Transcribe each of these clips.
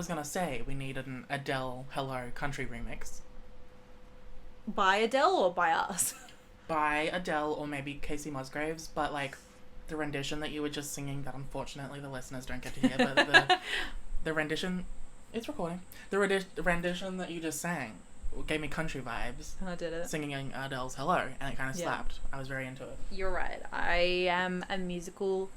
was going to say we need an Adele Hello country remix. By Adele or by us? By Adele or maybe Casey Musgraves, but like the rendition that you were just singing that unfortunately the listeners don't get to hear, but the rendition, it's recording. The rendition that you just sang gave me country vibes. I did it. Singing Adele's Hello, and it kind of slapped. I was very into it. You're right. I am a musical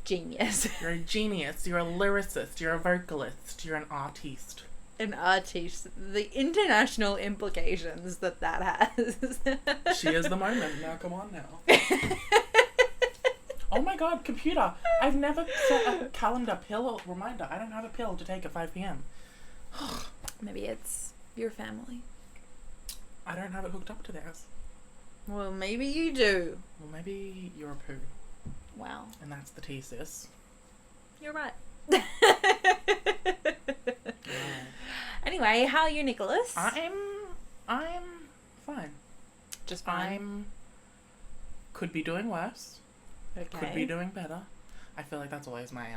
genius. You're a genius. You're a lyricist. You're a vocalist. You're an artiste. An artiste. The international implications that has. She is the moment. Now come on now. Oh my god, computer. I've never set a calendar pill reminder. I don't have a pill to take at 5 p.m. Maybe it's your family. I don't have it hooked up to theirs. Well, maybe you do. Well, maybe you're a poo. Wow. And that's the tea, sis. You're right. Yeah. Anyway, how are you, Nicholas? I'm fine. Just fine. Could be doing worse. Okay. Could be doing better. I feel like that's always my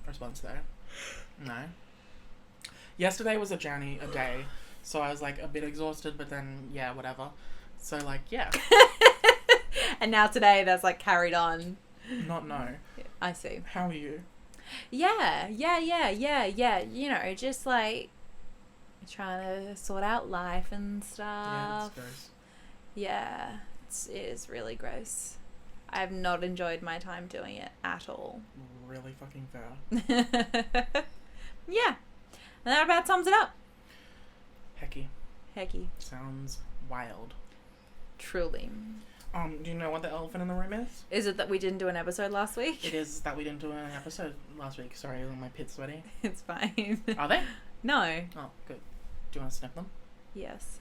response there. No. Yesterday was a day, so I was like a bit exhausted, but then yeah, whatever. So like yeah. And now today that's like carried on. Not no. I see. How are you? Yeah. You know, just like trying to sort out life and stuff. Yeah, it's gross. Yeah, it is really gross. I've not enjoyed my time doing it at all. Really fucking fair. Yeah. And that about sums it up. Hecky. Sounds wild. Truly. Do you know what the elephant in the room is? Is it that we didn't do an episode last week? It is that we didn't do an episode last week. Sorry, my pit's sweaty. It's fine. Are they? No. Oh, good. Do you want to sniff them? Yes.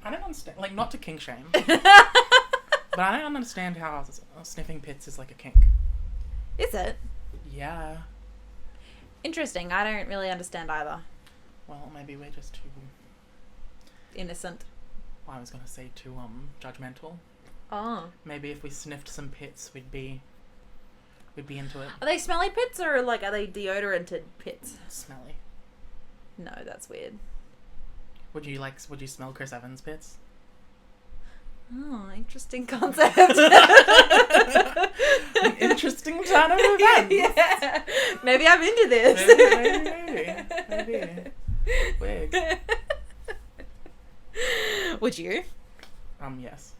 I don't understand. Like, not to kink shame. But I don't understand how sniffing pits is like a kink. Is it? Yeah. Interesting. I don't really understand either. Well, maybe we're just too... Innocent. I was going to say too, judgmental. Oh. Maybe if we sniffed some pits, we'd be into it. Are they smelly pits or like are they deodoranted pits? Smelly. No, that's weird. Would you smell Chris Evans' pits? Oh, interesting concept. An interesting turn of events. Yeah. Maybe I'm into this. Maybe. Wig. Would you? Yes.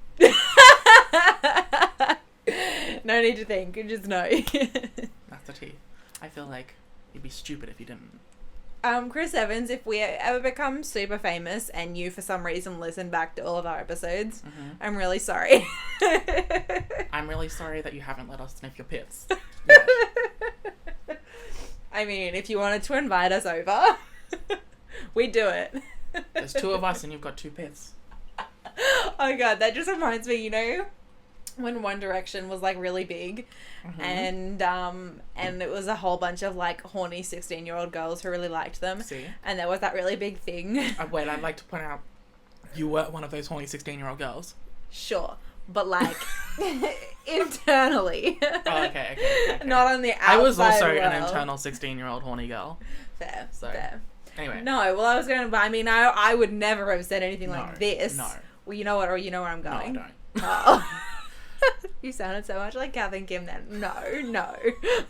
No need to think. You just know. That's the tea. I feel like you'd be stupid if you didn't. Chris Evans, if we ever become super famous and you for some reason listen back to all of our episodes, I'm really sorry. I'm really sorry that you haven't let us sniff your pits. Yeah. I mean, if you wanted to invite us over, we'd do it. There's two of us and you've got two pits. Oh god, that just reminds me, you know, when One Direction was like really big, and it was a whole bunch of like horny 16-year-old girls who really liked them. See? And there was that really big thing. Wait, I'd like to point out you were one of those horny 16-year-old girls. Sure, but like internally. Oh, okay. Not on the outside. I was also world. an internal 16-year-old horny girl. Fair. So. Fair. Anyway. No, well, I was going to. I mean, I would never have said anything like this. No. Well, you know what? Or you know where I'm going. No, I don't. Oh. You sounded so much like Kath and Kim then. No.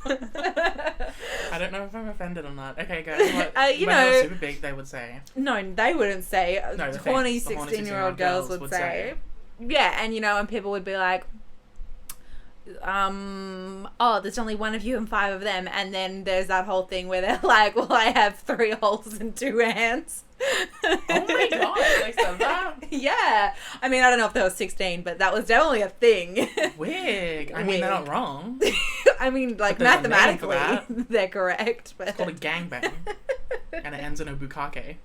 I don't know if I'm offended or not. Okay, go. What, you when know, they were super big, they would say. No, they wouldn't say. No, horny 16-year-old girls would say. Yeah, and you know, and people would be like, oh, there's only one of you and 5 of them, and then there's that whole thing where they're like, well, I have 3 holes and 2 hands. Oh my god, they said that? Yeah. I mean, I don't know if they were 16, but that was definitely a thing. Wig. I mean, they're not wrong. I mean, like, But there's a name for mathematically, they're correct. But... It's called a gangbang. And it ends in a bukkake.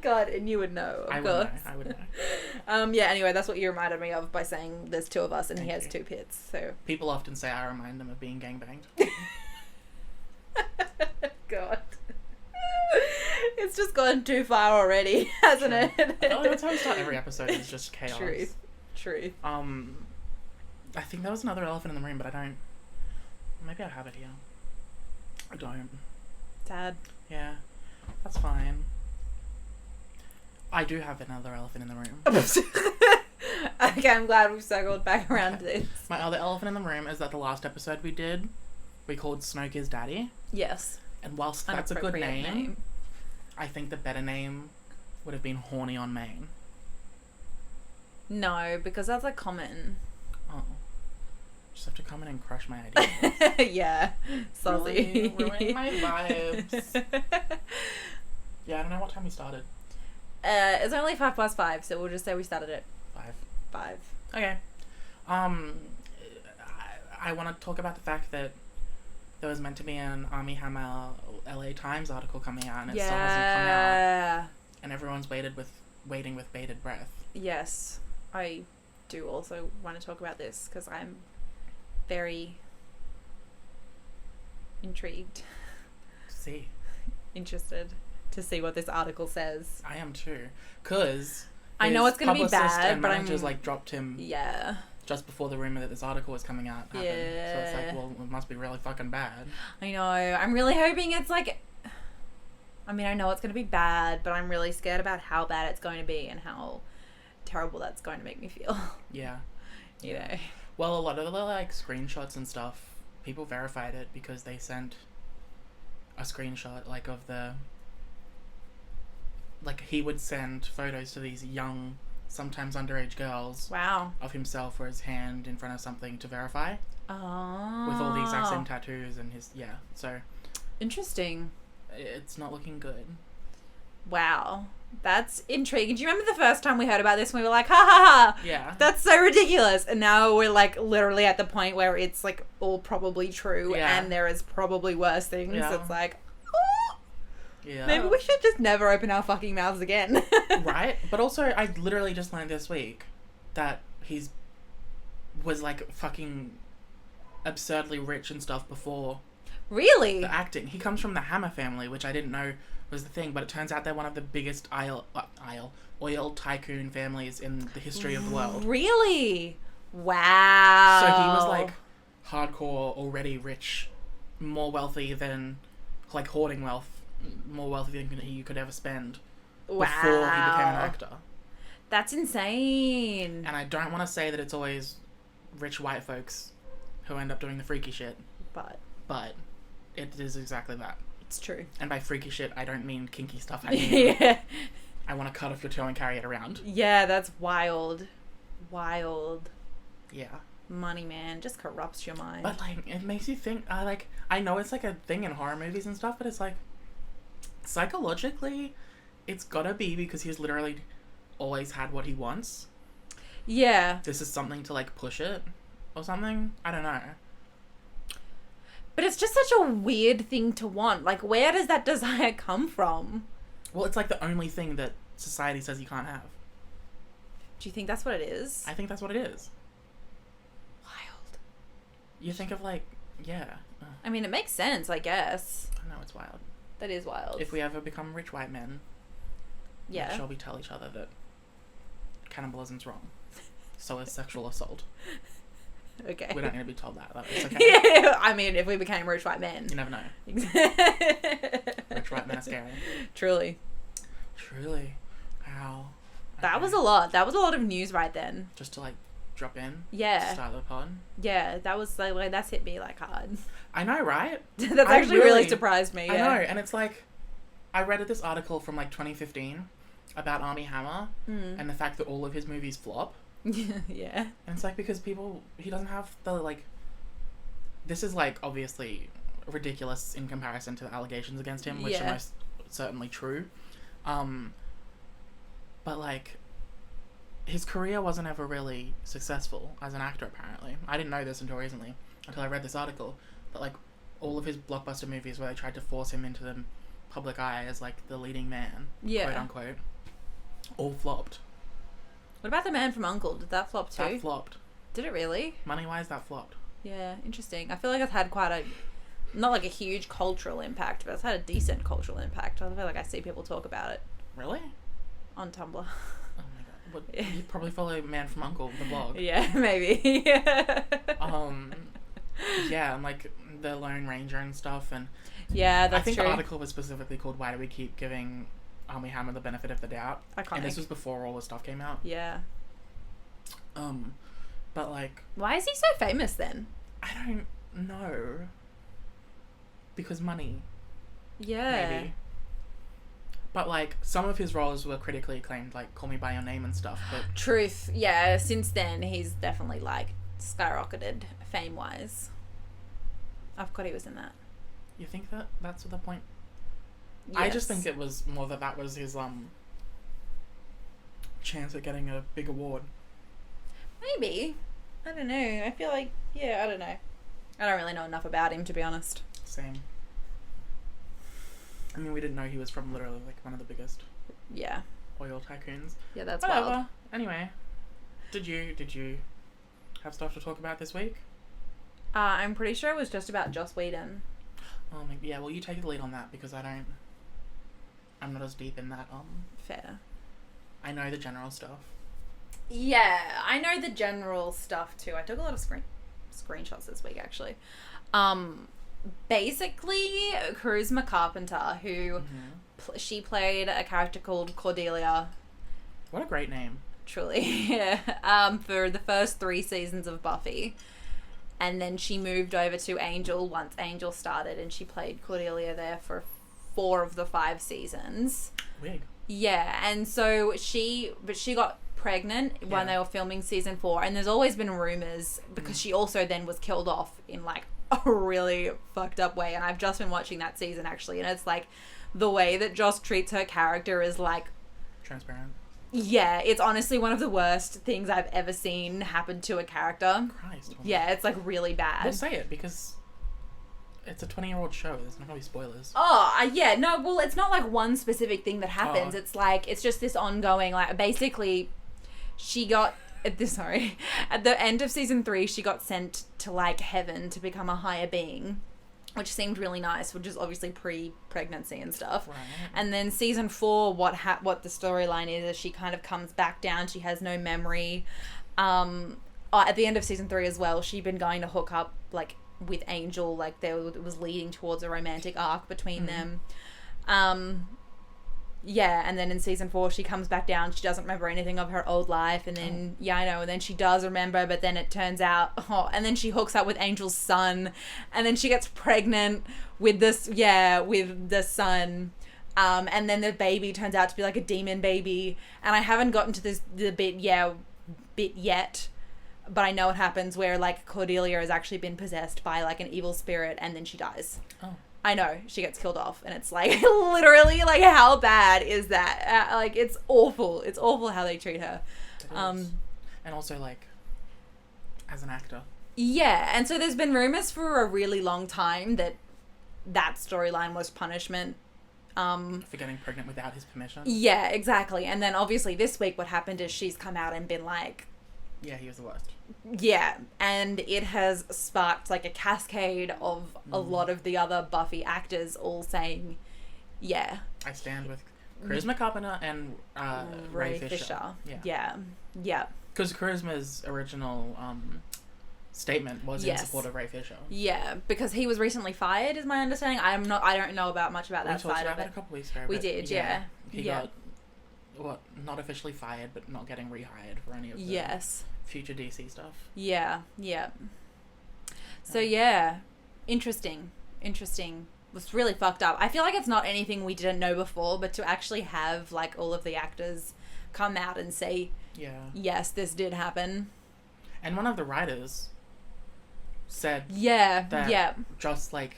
God, and you would know, of course. I would know. Yeah, anyway, that's what you reminded me of by saying there's 2 of us and Thank he has you. 2 pits, so... People often say I remind them of being gangbanged. God. It's just gone too far already, hasn't it? I feel like that's how we start every episode, is just chaos. Truth. I think there was another elephant in the room, but I don't... Maybe I have it here. I don't. Sad. Yeah, that's fine. I do have another elephant in the room. Okay, I'm glad we've circled back around to this. My other elephant in the room is that the last episode we did, we called Snoke his daddy. Yes. And whilst that's a good name, I think the better name would have been Horny on Main. No, because that's like common. Oh. Just have to come in and crush my idea. Yeah. Salty. Ruining my vibes. Yeah, I don't know what time we started. It's only 5:05, so we'll just say we started at 5. Okay. I want to talk about the fact that there was meant to be an Armie Hammer LA Times article coming out, and it still hasn't come out. And everyone's waiting with bated breath. Yes, I do also want to talk about this because I'm very intrigued. Interested to see what this article says. I am too, because I know it's going to be bad, and but managers like dropped him. Yeah. Just before the rumor that this article was coming out happened. Yeah. So it's like, well, it must be really fucking bad. I know. I'm really hoping it's like... I mean, I know it's going to be bad, but I'm really scared about how bad it's going to be and how terrible that's going to make me feel. Yeah. You know. Well, a lot of the, like, screenshots and stuff, people verified it because they sent a screenshot, like, of the... Like, he would send photos to these young... sometimes underage girls. Wow. Of himself or his hand in front of something to verify. Oh. With all the exact same tattoos and his... Yeah, so... Interesting. It's not looking good. Wow. That's intriguing. Do you remember the first time we heard about this and we were like, ha ha ha! Yeah. That's so ridiculous. And now we're like literally at the point where it's like all probably true and there is probably worse things. Yeah. It's like, oh! Yeah. Maybe we should just never open our fucking mouths again. Right? But also, I literally just learned this week that was like fucking absurdly rich and stuff before Really? the acting. He comes from the Hammer family, which I didn't know was the thing, but it turns out they're one of the biggest oil tycoon families in the history of the world. Really? Wow. So he was like hardcore, already rich, more wealthy than, like, hoarding wealth, more wealthy than you could ever spend before he became an actor. That's insane. And I don't want to say that it's always rich white folks who end up doing the freaky shit, but it is exactly that. It's true. And by freaky shit, I don't mean kinky stuff. I mean, I want to cut off your toe and carry it around. Yeah, that's wild. Wild. Yeah. Money, man, just corrupts your mind. But, like, it makes you think, I know it's, like, a thing in horror movies and stuff, but it's, like, psychologically, it's gotta be because he's literally always had what he wants. Yeah. This is something to, like, push it or something? I don't know. But it's just such a weird thing to want. Like, where does that desire come from? Well, it's, like, the only thing that society says you can't have. Do you think that's what it is? I think that's what it is. Wild. You think of, like, yeah. I mean, it makes sense, I guess. I know, it's wild. That is wild. If we ever become rich white men, make sure we tell each other that cannibalism's wrong. So is sexual assault. Okay. We don't need to be told that. It's okay. Yeah, I mean, if we became rich white men. You never know. Rich white men are scary. Truly. Wow. That was a lot. That was a lot of news right then. Just to, like, drop in. Yeah. To start the pod. Yeah, that was like that's hit me like hard. I know, right? That's actually really surprised me. I know, and it's like, I read this article from like 2015 about Armie Hammer and the fact that all of his movies flop. Yeah. And it's like, because he doesn't have the, like, this is, like, obviously ridiculous in comparison to the allegations against him, which are most certainly true. But, like, his career wasn't ever really successful as an actor, apparently. I didn't know this until recently, until I read this article. But, like, all of his blockbuster movies where they tried to force him into the public eye as, like, the leading man, quote unquote, all flopped. What about The Man from U.N.C.L.E.? Did that flop too? That flopped. Did it really? Money-wise, that flopped. Yeah, interesting. I feel like it's had quite a, not like a huge cultural impact, but it's had a decent cultural impact. I feel like I see people talk about it. Really? On Tumblr. Oh my god. Well, you probably follow Man from U.N.C.L.E., the blog. Yeah, maybe. Yeah, and like the Lone Ranger and stuff, and Yeah, that's I think true. the article was specifically called "Why Do We Keep Giving Army Hammer the Benefit of the Doubt?" Iconic. And this was before all the stuff came out. Yeah. But like, Why is he so famous then? I don't know. Because money, Yeah. maybe. But like, some of his roles were critically acclaimed, like Call Me by Your Name and stuff. But Truth. Yeah. Since then, he's definitely like skyrocketed fame wise. I forgot he was in that. you think that that's the point? Yes. I just think it was more that was his chance at getting a big award. Maybe. I don't know. I feel like, yeah, I don't know. I don't really know enough about him, to be honest. Same. I mean, we didn't know he was from literally like one of the biggest Yeah. oil tycoons. Yeah, that's Whatever. wild. Anyway, did you have stuff to talk about this week? I'm pretty sure it was just about Joss Whedon. Oh, maybe, yeah. Well, you take the lead on that because I'm not as deep in that. Fair. I know the general stuff. Yeah, I know the general stuff too. I took a lot of screenshots this week, actually. Basically, Charisma Carpenter, who she played a character called Cordelia. What a great name. Truly, yeah. For the first 3 seasons of Buffy. And then she moved over to Angel once Angel started, and she played Cordelia there for 4 of the 5 seasons. Weird. Yeah, and so she got pregnant when they were filming season 4, and there's always been rumors because she also then was killed off in like a really fucked up way, and I've just been watching that season actually, and it's like the way that Joss treats her character is like Transparent. Yeah, it's honestly one of the worst things I've ever seen happen to a character. Christ. Yeah, it's like really bad. We'll say it because it's a 20-year-old show. There's not going to be spoilers. Oh, yeah, no, well, it's not like one specific thing that happens. It's like, it's just this ongoing, like, basically, she got, at the end of season 3, she got sent to, like, heaven to become a higher being, which seemed really nice, which is obviously pre-pregnancy and stuff. Right. And then season 4, what the storyline is she kind of comes back down. She has no memory. At the end of season 3 as well, she'd been going to hook up, like, with Angel, like it was leading towards a romantic arc between them. Yeah, and then in season 4 she comes back down. She doesn't remember anything of her old life, and then and then she does remember, but then it turns out and then she hooks up with Angel's son, and then she gets pregnant with with the son. And then the baby turns out to be like a demon baby, and I haven't gotten to the bit yet. But I know it happens where, like, Cordelia has actually been possessed by, like, an evil spirit, and then she dies. Oh. I know. She gets killed off, and it's, like, literally, like, how bad is that? Like, it's awful. It's awful how they treat her. It is. And also, like, as an actor. Yeah, and so there's been rumors for a really long time that storyline was punishment. For getting pregnant without his permission? Yeah, exactly. And then, obviously, this week what happened is she's come out and been like... Yeah, he was the worst. Yeah, and it has sparked like a cascade of a lot of the other Buffy actors all saying, yeah. I stand with Charisma Carpenter and Ray Fisher. Yeah. Because Charisma's original statement was in support of Ray Fisher. Yeah, because he was recently fired, is my understanding. I don't know much about that side of it. We talked about that a couple weeks ago. We did, yeah. He got, not officially fired, but not getting rehired for any of the future DC stuff. Yeah. So, interesting. Was really fucked up. I feel like it's not anything we didn't know before, but to actually have, like, all of the actors come out and say, yes, this did happen. And one of the writers said that just, like,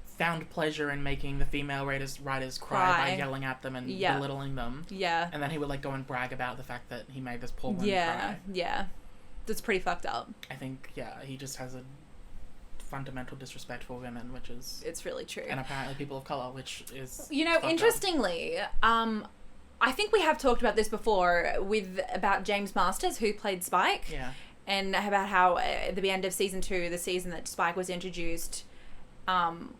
found pleasure in making the female writers cry by yelling at them and belittling them. Yeah. And then he would, like, go and brag about the fact that he made this poor woman cry. Yeah. That's pretty fucked up. I think, he just has a fundamental disrespect for women, which is... It's really true. And apparently people of colour, which is... interestingly, I think we have talked about this before about James Masters, who played Spike. Yeah. And about how at the end of season 2, the season that Spike was introduced...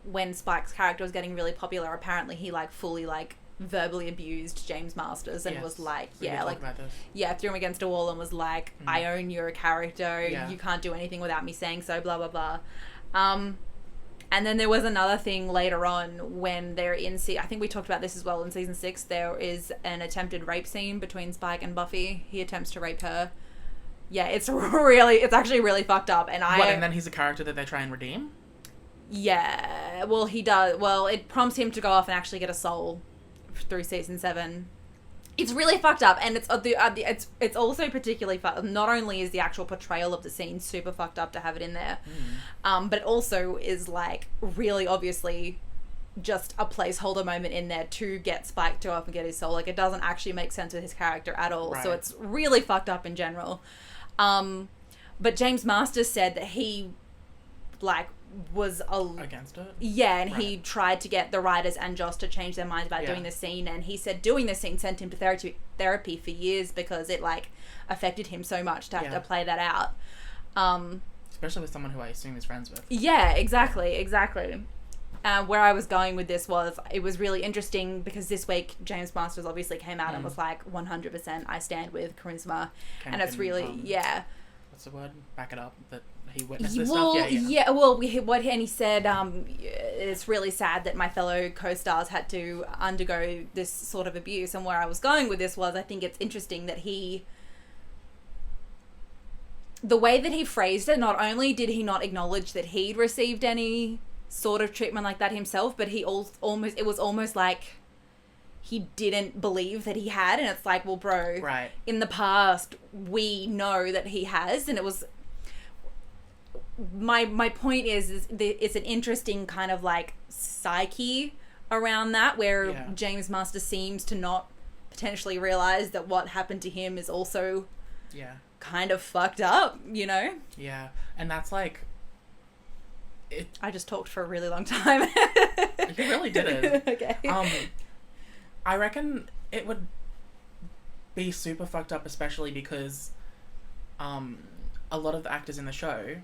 when Spike's character was getting really popular, apparently he, like, fully, like, verbally abused James Masters and was like, threw him against a wall and was like, I own your character. Yeah. You can't do anything without me saying so, blah, blah, blah. And then there was another thing later on when they're in I think we talked about this as well in season 6. There is an attempted rape scene between Spike and Buffy. He attempts to rape her. Yeah, it's actually really fucked up. And and then he's a character that they try and redeem? Yeah, well, he does. Well, it prompts him to go off and actually get a soul through season 7. It's really fucked up, and it's also particularly fucked. Not only is the actual portrayal of the scene super fucked up to have it in there, but it also is like really obviously just a placeholder moment in there to get Spike to go off and get his soul. Like, it doesn't actually make sense with his character at all. Right. So it's really fucked up in general. But James Masters said that he was against it. Yeah, and he tried to get the writers and Joss to change their minds about doing this scene, and he said doing this scene sent him to therapy for years because it affected him so much to have to play that out. Especially with someone who I assume he's friends with. Yeah, exactly. Where I was going with this was, it was really interesting because this week James Masters obviously came out and was like, 100% I stand with Charisma. And it's really, what's the word? Back it up. That he witnessed this stuff? Yeah. Well, he said, it's really sad that my fellow co-stars had to undergo this sort of abuse. And where I was going with this was, I think it's interesting that the way that he phrased it, not only did he not acknowledge that he'd received any sort of treatment like that himself, but it was almost like he didn't believe that he had. And it's like, well, bro, right, in the past we know that he has. And it was my point is it's an interesting kind of like psyche around that, where James Master seems to not potentially realize that what happened to him is also kind of fucked up, Yeah. And that's like, I just talked for a really long time. You really did it. Okay. I reckon it would be super fucked up, especially because a lot of the actors in the show,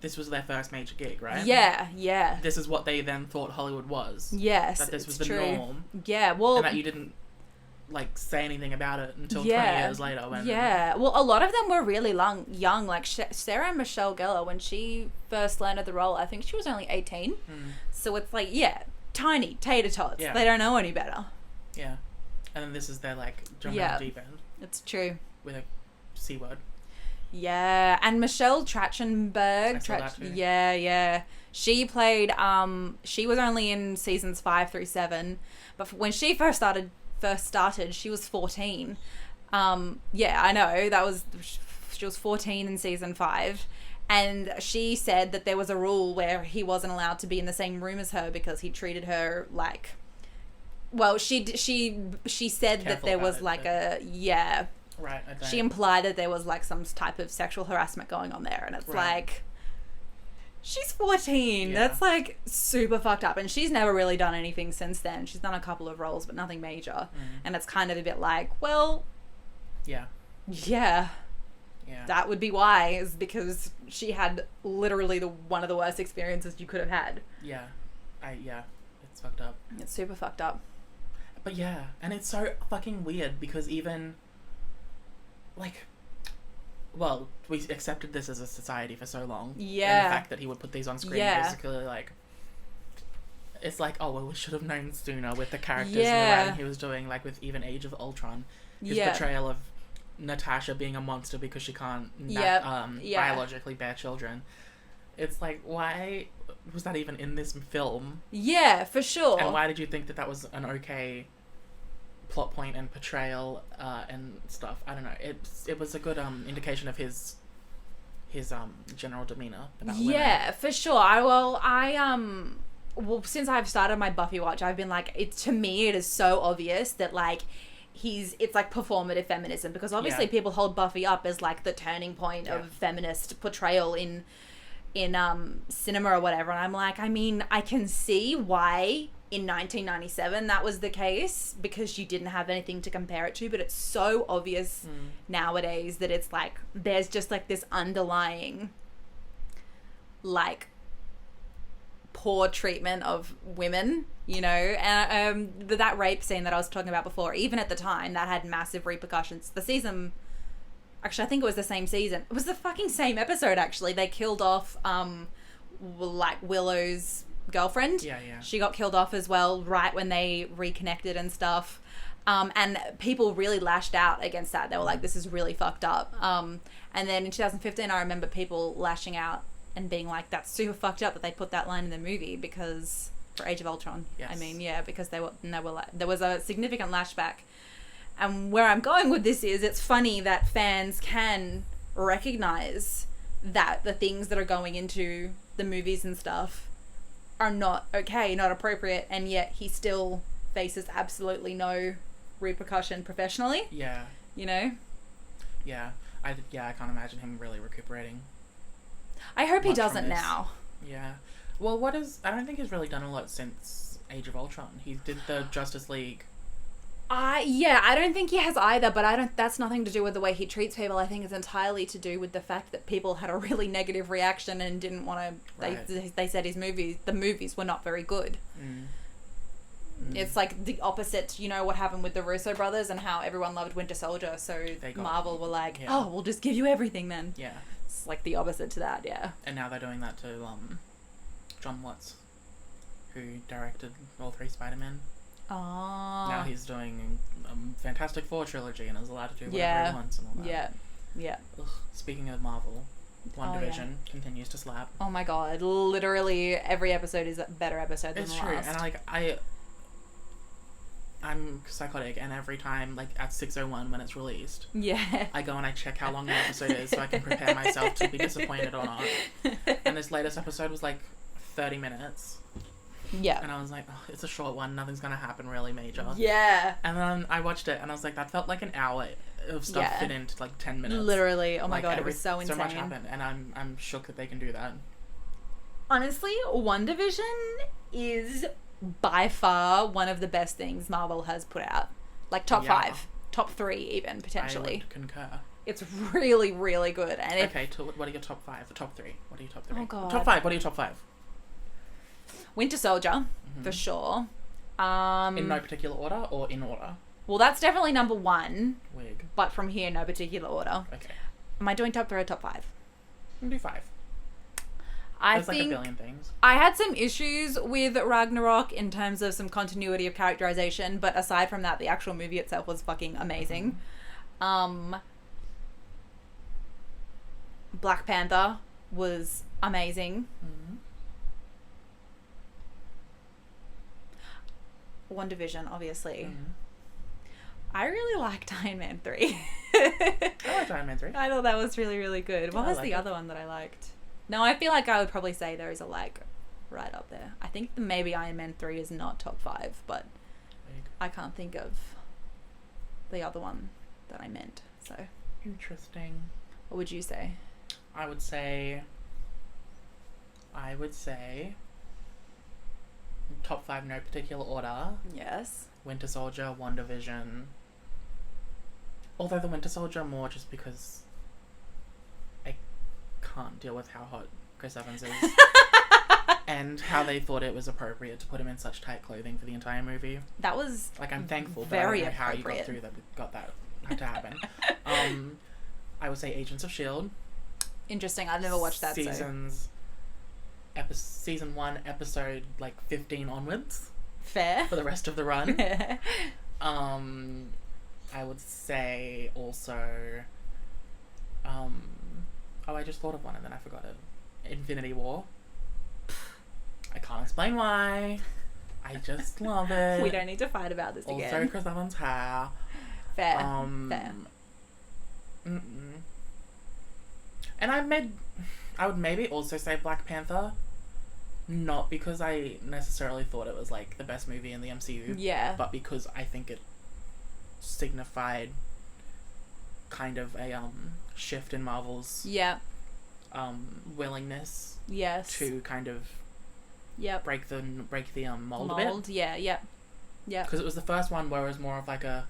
this was their first major gig, right? Yeah. This is what they then thought Hollywood was. Yes, that this was the true. norm. Yeah, well, and that you didn't say anything about it until 20 years later. When well, a lot of them were really young. Like Sarah Michelle Gellar, when she first landed the role, I think she was only 18. So it's like, tiny tater tots. Yeah. They don't know any better. Yeah, and then this is their jumping on the deep end. It's true. With a C word. Yeah, and Michelle Trachtenberg. Yeah. She played. She was only in seasons 5 through 7, but when she first started, she was 14. I know she was 14 in season 5, and she said that there was a rule where he wasn't allowed to be in the same room as her because he treated her like. Well, she said that there was Right. She implied that there was some type of sexual harassment going on there, and it's like, she's 14. Yeah. That's super fucked up, and she's never really done anything since then. She's done a couple of roles, but nothing major, and it's kind of a bit yeah, that would be why, is because she had literally one of the worst experiences you could have had. It's fucked up. It's super fucked up. But and it's so fucking weird because even we accepted this as a society for so long. Yeah. And the fact that he would put these on screen basically it's we should have known sooner with the characters and the writing he was doing, with even Age of Ultron. His portrayal of Natasha being a monster because she can't biologically bear children. It's why was that even in this film? Yeah, for sure. And why did you think that was an okay plot point and portrayal and stuff? I don't know. It was a good indication of his general demeanor about women. For sure. Since I've started my Buffy watch, I've been to me it is so obvious that it's performative feminism, because obviously people hold Buffy up as the turning point of feminist portrayal in cinema or whatever, and I'm I can see why in 1997 that was the case, because you didn't have anything to compare it to, but it's so obvious nowadays that it's there's just this underlying poor treatment of women, you know, and that rape scene that I was talking about before, even at the time, that had massive repercussions. The season, actually, I think it was the same season. It was the fucking same episode, actually. They killed off, like, Willow's girlfriend. Yeah. She got killed off as well, right when they reconnected and stuff. And people really lashed out against that. They were like, this is really fucked up. And then in 2015, I remember people lashing out and being like, that's super fucked up that they put that line in the movie because for Age of Ultron. Yes. I mean, yeah, because they were like, there was a significant lashback. And where I'm going with this is, it's funny that fans can recognize that the things that are going into the movies and stuff are not okay, not appropriate, and yet he still faces absolutely no repercussion professionally. Yeah. You know? Yeah. I can't imagine him really recuperating. I hope he much from doesn't this. now. Yeah. Well, I don't think he's really done a lot since Age of Ultron. He did the Justice League. I don't think he has either, but that's nothing to do with the way he treats people. I think it's entirely to do with the fact that people had a really negative reaction and didn't want to, Right. they said the movies were not very good. It's like the opposite, you know, what happened with the Russo brothers and how everyone loved Winter Soldier, so Marvel were like, oh, we'll just give you everything then. Yeah. It's like the opposite to that, yeah. And now they're doing that to John Watts, who directed all 3 Spider-Men. Oh. Now he's doing a Fantastic Four trilogy and is allowed to do whatever he wants and all that. Yeah. Ugh. Speaking of Marvel, WandaVision continues to slap. Oh my god, literally every episode is a better episode than the last. It's true, and I'm psychotic, and every time, like, at 6:01 when it's released, I go and I check how long the episode is so I can prepare myself to be disappointed or not. And this latest episode was, like, 30 minutes. Yeah. And I was like, oh, it's a short one, nothing's gonna happen really major. Yeah. And then I watched it, and I was like, that felt like an hour of stuff fit into, like, 10 minutes. Literally. Oh my god, it was so insane. So much happened, and I'm shook that they can do that. Honestly, WandaVision is by far one of the best things Marvel has put out. Like, top 5. Top 3 even, potentially. I would concur. It's really, really good. And okay, what are your top 5? The top 3? What are your top 3? Oh god. Top 5, what are your top 5? Winter Soldier, for sure. In no particular order, or in order? Well, that's definitely number 1. Wig. But from here, no particular order. Okay. Am I doing top 3 or top 5? We can do 5. There's like a billion things. I had some issues with Ragnarok in terms of some continuity of characterization, but aside from that, the actual movie itself was fucking amazing. Black Panther was amazing. WandaVision, obviously. I really liked Iron Man 3. I liked Iron Man 3. I thought that was really, really good. What was the other one that I liked? No, I feel like I would probably say there is a like right up there. I think maybe Iron Man 3 is not top 5, but I can't think of the other one that I meant. So interesting. What would you say? I would say top 5, no particular order. Yes. Winter Soldier, WandaVision. Although the Winter Soldier more just because I can't deal with how hot Chris Evans is. And how they thought it was appropriate to put him in such tight clothing for the entire movie. That was like, I'm thankful, but very I don't know how you got that had to happen. I would say Agents of S.H.I.E.L.D. Interesting. I've never watched that. Season 1, episode like 15 onwards. Fair. For the rest of the run. I would say also I just thought of one and then I forgot it. Infinity War. I can't explain why. I just love it. We don't need to fight about this again. Also Chris Evans' hair. Fair. Fair. And I would maybe also say Black Panther. Not because I necessarily thought it was like the best movie in the MCU. Yeah. But because I think it signified kind of a shift in Marvel's willingness to kind of break the mold a bit. Yeah. Because it was the first one where it was more of like a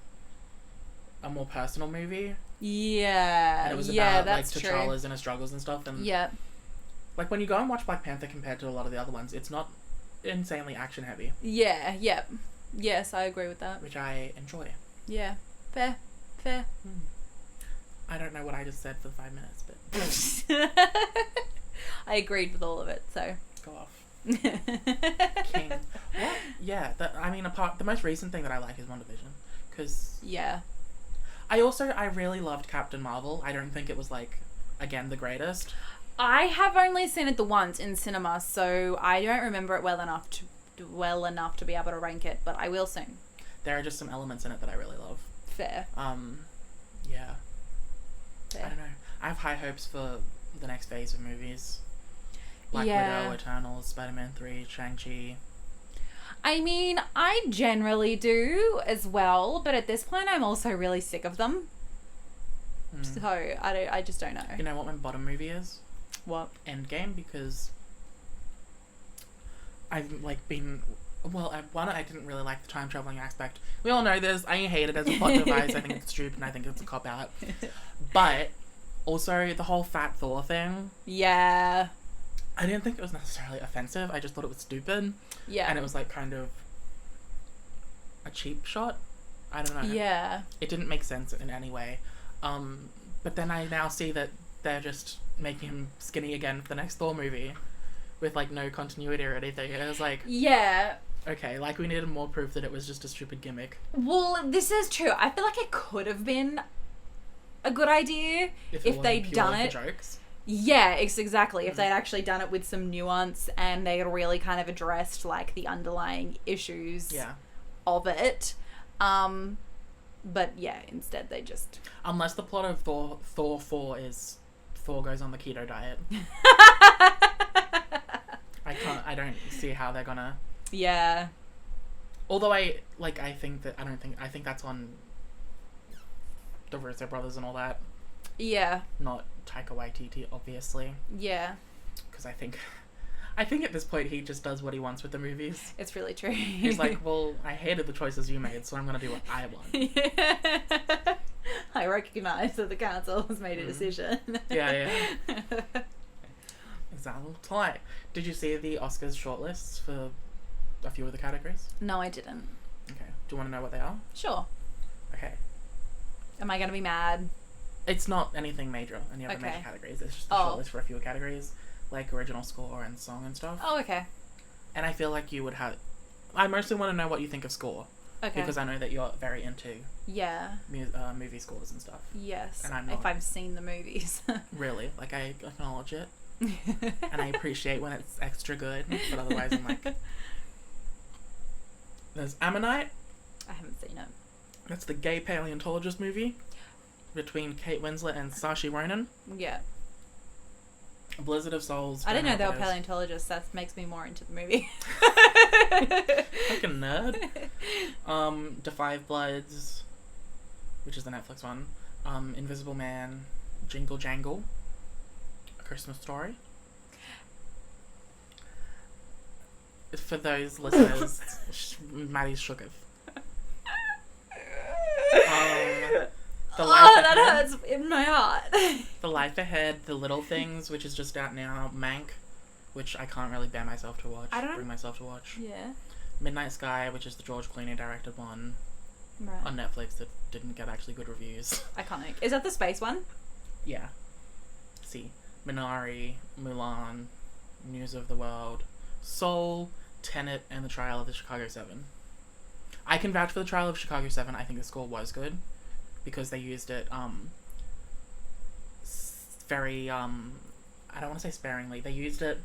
more personal movie. Yeah. And it was about like that's T'Challa's true. inner struggles and stuff. And yeah. like when you go and watch Black Panther compared to a lot of the other ones, it's not insanely action heavy. Yeah, yep. Yes, I agree with that. Which I enjoy. Yeah. Fair. I don't know what I just said for 5 minutes, but... I agreed with all of it, so... Go off. King. What? Yeah, the most recent thing that I like is WandaVision. Because... Yeah. I really loved Captain Marvel. I don't think it was, again, the greatest. I have only seen it the once in cinema, so I don't remember it well enough to be able to rank it, but I will soon. There are just some elements in it that I really love. Fair. Yeah. Fair. I don't know. I have high hopes for the next phase of movies. Black Yeah. Widow, Eternals, Spider-Man 3, Shang-Chi. I mean, I generally do as well, but at this point I'm also really sick of them. So, I just don't know. You know what my bottom movie is? What? Endgame, because I've, been... Well, I didn't really like the time traveling aspect. We all know this. I hate it as a plot device. I think it's stupid and I think it's a cop-out. But, also, the whole Fat Thor thing... Yeah. I didn't think it was necessarily offensive. I just thought it was stupid. Yeah. And it was, kind of a cheap shot. I don't know. Yeah. It didn't make sense in any way. But then I now see that they're just making him skinny again for the next Thor movie. With, no continuity or anything. And it was Yeah. Okay, we needed more proof that it was just a stupid gimmick. Well, this is true. I feel like it could have been a good idea if they'd done it. Jokes. Yeah, exactly. If they'd actually done it with some nuance and they had really kind of addressed the underlying issues of it. But yeah, instead they just... Unless the plot of Thor 4 is Thor goes on the keto diet. I don't see how they're gonna... Yeah. Although I think that's on the Russo brothers and all that. Yeah. Not Taika Waititi, obviously. Yeah. Because I think at this point he just does what he wants with the movies. It's really true. He's well, I hated the choices you made, so I'm gonna do what I want. Yeah. I recognise that the council has made a decision. Yeah. Exactly. Did you see the Oscars shortlists for a few of the categories? No, I didn't. Okay. Do you want to know what they are? Sure. Okay. Am I going to be mad? It's not anything major, any other major categories. It's just the shortlist for a few categories, original score and song and stuff. Oh, okay. And I feel like you would have... I mostly want to know what you think of score. Okay. Because I know that you're very into movie scores and stuff. Yes. And I'm not. If I've seen the movies. Really. I acknowledge it. And I appreciate when it's extra good. But otherwise I'm There's Ammonite. I haven't seen it. That's the gay paleontologist movie between Kate Winslet and Saoirse Ronan. Yeah. Blizzard of Souls. I didn't know they were paleontologists. That makes me more into the movie. Like a nerd. Da 5 Bloods, which is the Netflix one. Invisible Man, Jingle Jangle, A Christmas Story. For those listeners, Maddie's shook. That hurts in my heart. The Life Ahead, The Little Things, which is just out now. Mank, which I can't really bring myself to watch. Yeah. Midnight Sky, which is the George Clooney directed one on Netflix that didn't get actually good reviews. Iconic. Is that the space one? Yeah. See. Minari, Mulan, News of the World, Soul, Tenet, and The Trial of the Chicago 7. I can vouch for The Trial of Chicago 7. I think the score was good. Because they used it, very, I don't want to say sparingly. They used it,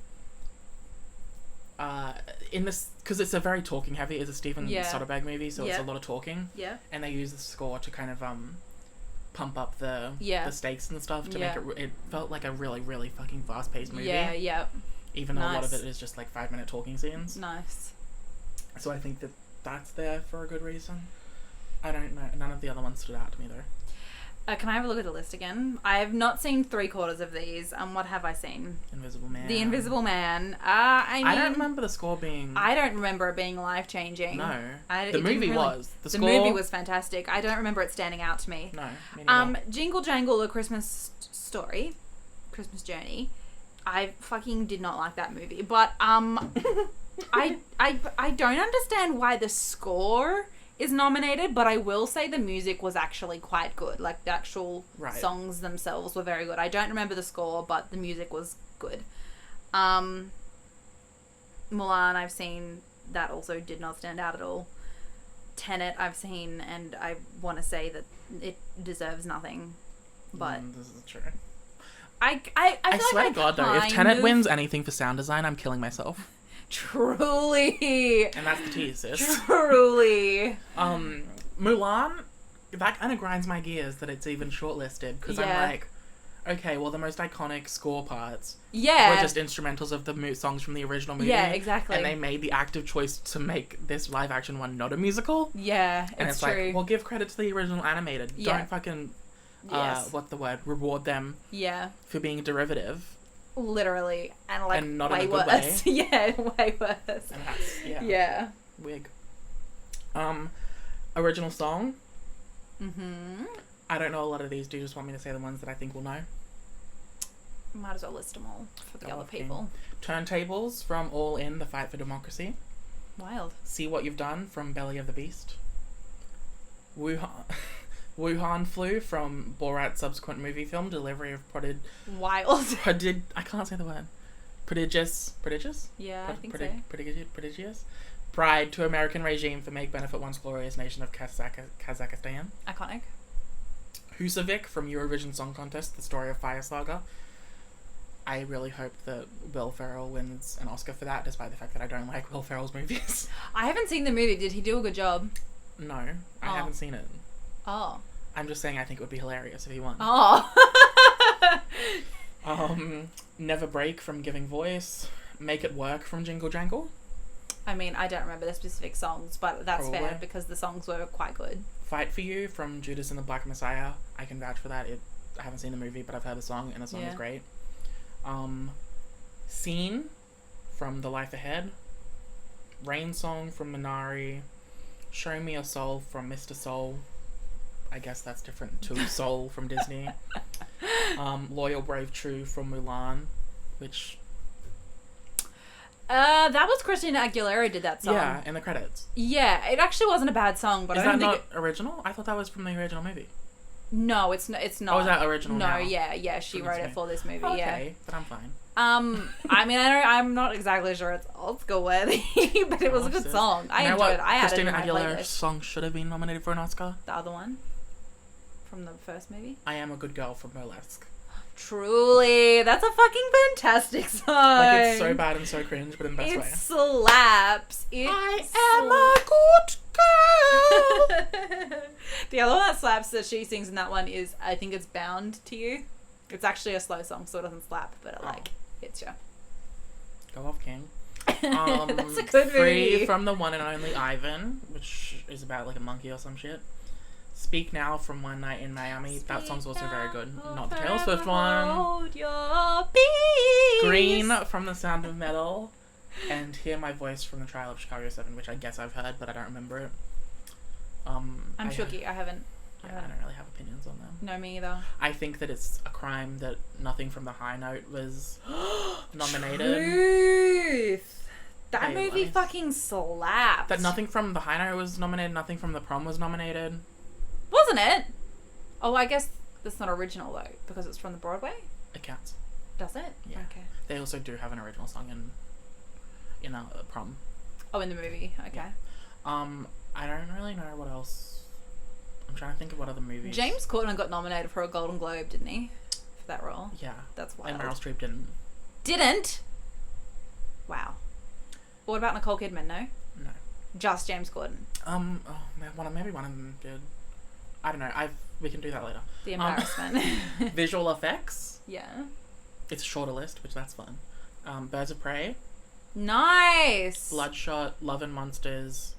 in this, because it's a very talking heavy, it's a Steven Soderbergh movie, so it's a lot of talking. Yeah. And they used the score to kind of, pump up the stakes and stuff to make it felt like a really, really fucking fast-paced movie. Yeah. Even though a lot of it is just 5-minute talking scenes. Nice. So I think that's there for a good reason. I don't know. None of the other ones stood out to me, though. Can I have a look at the list again? I have not seen 3/4 of these. What have I seen? Invisible Man. The Invisible Man. I don't remember the score being... I don't remember it being life-changing. No. The movie was. The movie was fantastic. I don't remember it standing out to me. No. Me neither. Jingle Jangle, A Christmas Story. Christmas Journey. I fucking did not like that movie. But, I don't understand why the score is nominated, but I will say the music was actually quite good. Like, the actual songs themselves were very good. I don't remember the score, but the music was good. Mulan, I've seen, that also did not stand out at all. Tenet, I've seen, and I want to say that it deserves nothing. But this is true. I swear to God, though, if Tenet wins anything for sound design, I'm killing myself. Truly. And that's the tea, sis. Truly. Mulan, that kind of grinds my gears that it's even shortlisted, because I'm like, okay, well, the most iconic score parts were just instrumentals of the songs from the original movie. Yeah, exactly. And they made the active choice to make this live action one not a musical. Yeah, and it's true. like, well, give credit to the original animated. Yeah. Don't fucking, what's the word? Reward them. Yeah. For being derivative. Literally. And like, and not way in a good worse. way. Yeah, way worse. And that's, Yeah. Wig. Original song. Mm-hmm. I don't know a lot of these. Do you just want me to say the ones that I think we'll know? Might as well list them all for the other people. Turntables from All In, The Fight for Democracy. Wild. See What You've Done from Belly of the Beast. Wuhan Flu from Borat's subsequent movie film, Delivery of Wild. I can't say the word. Prodigious? Yeah, I think so. Prodigious? Pride to American Regime for Make Benefit Once Glorious Nation of Kazakhstan. Iconic. Husavik from Eurovision Song Contest, The Story of Fire Saga. I really hope that Will Ferrell wins an Oscar for that, despite the fact that I don't like Will Ferrell's movies. I haven't seen the movie. Did he do a good job? No, I haven't seen it. Oh. I'm just saying I think it would be hilarious if he won. Oh. Never Break from Giving Voice. Make It Work from Jingle Jangle. I mean, I don't remember the specific songs, but that's fair because the songs were quite good. Fight for You from Judas and the Black Messiah. I can vouch for that. I haven't seen the movie, but I've heard the song, and the song is great. Scene from The Life Ahead. Rain Song from Minari. Show Me Your Soul from Mr. Soul. I guess that's different to Soul from Disney. Loyal, Brave, True from Mulan, which... that was Christina Aguilera did that song. Yeah, in the credits. Yeah, it actually wasn't a bad song, but Is I don't that think not original? I thought that was from the original movie. No, it's not. Oh, is that original No, now? yeah, she wrote it for this movie, Okay, but I'm fine. I mean, I'm not exactly sure it's Oscar worthy, but it was a good song. I enjoyed it. I had it in my Christina Aguilera's playlist. song should have been nominated for an Oscar. The other one? From the first movie? I Am a Good Girl from Burlesque. Truly, that's a fucking fantastic song. Like, it's so bad and so cringe, but in the best way. It slaps. I am a good girl. The other one that slaps that she sings in that one is, I think it's Bound to You. It's actually a slow song, so it doesn't slap, but it hits you. Go off, King. That's a good Free movie. from the One and Only Ivan, which is about like a monkey or some shit. Speak Now from One Night in Miami. That song's also very good. Not the Taylor Swift one. Hold your peace. Green from The Sound of Metal. And Hear My Voice from The Trial of Chicago 7, which I guess I've heard, but I don't remember it. I'm shooky. I haven't. Yeah, I don't really have opinions on them. No, me either. I think that it's a crime that Nothing from the High Note was nominated. Truth. That movie fucking slapped. That Nothing from the High Note was nominated, Nothing from the Prom was nominated. Wasn't it? Oh, I guess that's not original though, because it's from the Broadway? It counts. Does it? Yeah. Okay. They also do have an original song in Prom. Oh, in the movie. Okay. Yeah. I don't really know what else. I'm trying to think of what other movies. James Corden got nominated for a Golden Globe, didn't he? For that role. Yeah. That's wild. And Meryl Streep didn't. Didn't? Wow. What about Nicole Kidman? No? No. Just James Corden. Maybe one of them did. I don't know. We can do that later. The embarrassment. Visual effects. Yeah. It's a shorter list, which that's fun. Birds of Prey. Nice. Bloodshot, Love and Monsters,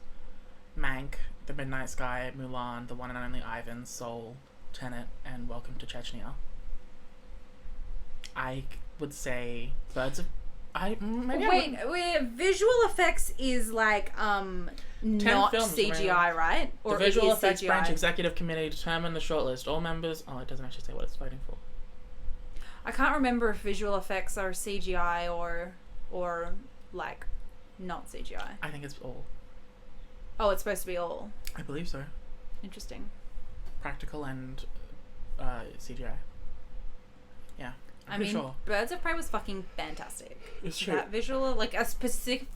Mank, The Midnight Sky, Mulan, The One and Only Ivan, Soul, Tenet, and Welcome to Chechnya. I would say Wait, visual effects is like not films, CGI, right? Or the Visual Effects Branch Executive Committee determined the shortlist. All members... Oh, it doesn't actually say what it's voting for. I can't remember if visual effects are CGI or like not CGI? I think it's all. Oh, it's supposed to be all. I believe so. Interesting. Practical and CGI. Yeah. I mean, sure. Birds of Prey was fucking fantastic. It's true. That visual, like a specific...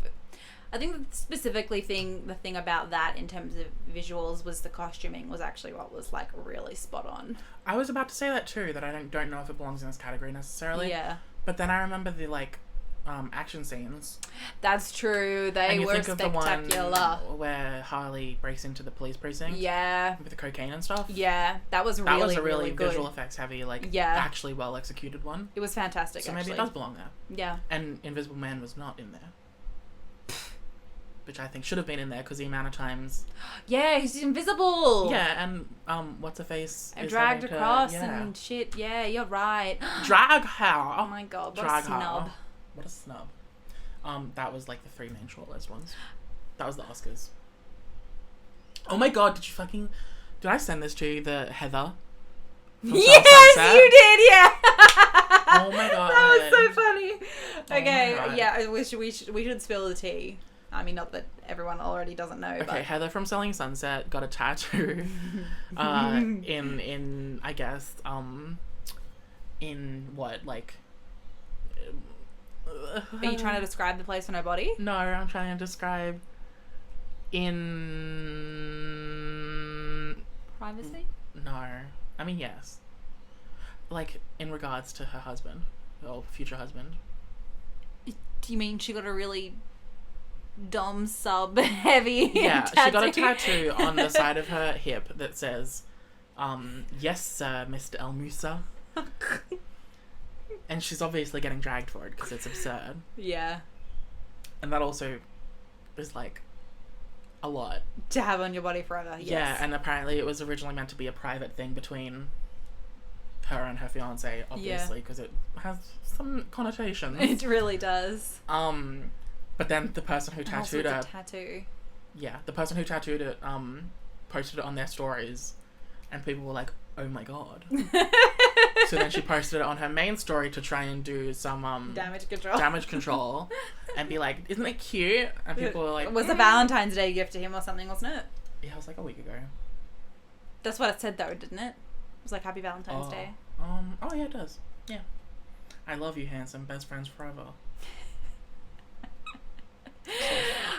I think specifically the thing about that in terms of visuals was the costuming was actually what was like really spot on. I was about to say that too, that I don't know if it belongs in this category necessarily. Yeah. But then I remember the like action scenes. That's true. They were spectacular. The one where Harley breaks into the police precinct. Yeah. With the cocaine and stuff. Yeah, that was really, that was a really good. Visual effects heavy, like actually well executed one. It was fantastic. So maybe it does belong there. Yeah. And Invisible Man was not in there. Which I think should have been in there because the amount of times. Yeah, he's invisible. Yeah, and what's her face? And dragged across and shit. Yeah, you're right. Drag her. Oh my god, what a snub. What a snub. That was like the 3 main shortlist ones. That was the Oscars. Oh my god, did I send this to you, the Heather? Yes, you did, yeah. Oh my god. That was so funny. Okay, yeah, we should spill the tea. I mean, not that everyone already doesn't know. Okay, but... Heather from Selling Sunset got a tattoo in I guess, in what, like... Are you trying to describe the place for nobody? No, I'm trying to describe in... Privacy? No. I mean, yes. Like, in regards to her husband, or future husband. Do you mean she got a really... dom sub heavy tattoo. She got a tattoo on the side of her hip that says yes sir, Mr. El Musa. And she's obviously getting dragged for it because it's absurd. Yeah. And that also is like a lot to have on your body forever. Yes. Yeah, and apparently it was originally meant to be a private thing between her and her fiance, obviously, because it has some connotations. It really does. But then the person who tattooed her... tattoo. Yeah, the person who tattooed it posted it on their stories, and people were like, oh my god. So then she posted it on her main story to try and do some... damage control. And be like, isn't it cute? And people were like... It was a Valentine's Day gift to him or something, wasn't it? Yeah, it was like a week ago. That's what it said though, didn't it? It was like, Happy Valentine's Day. Oh yeah, it does. Yeah. I love you, handsome. Best friends forever.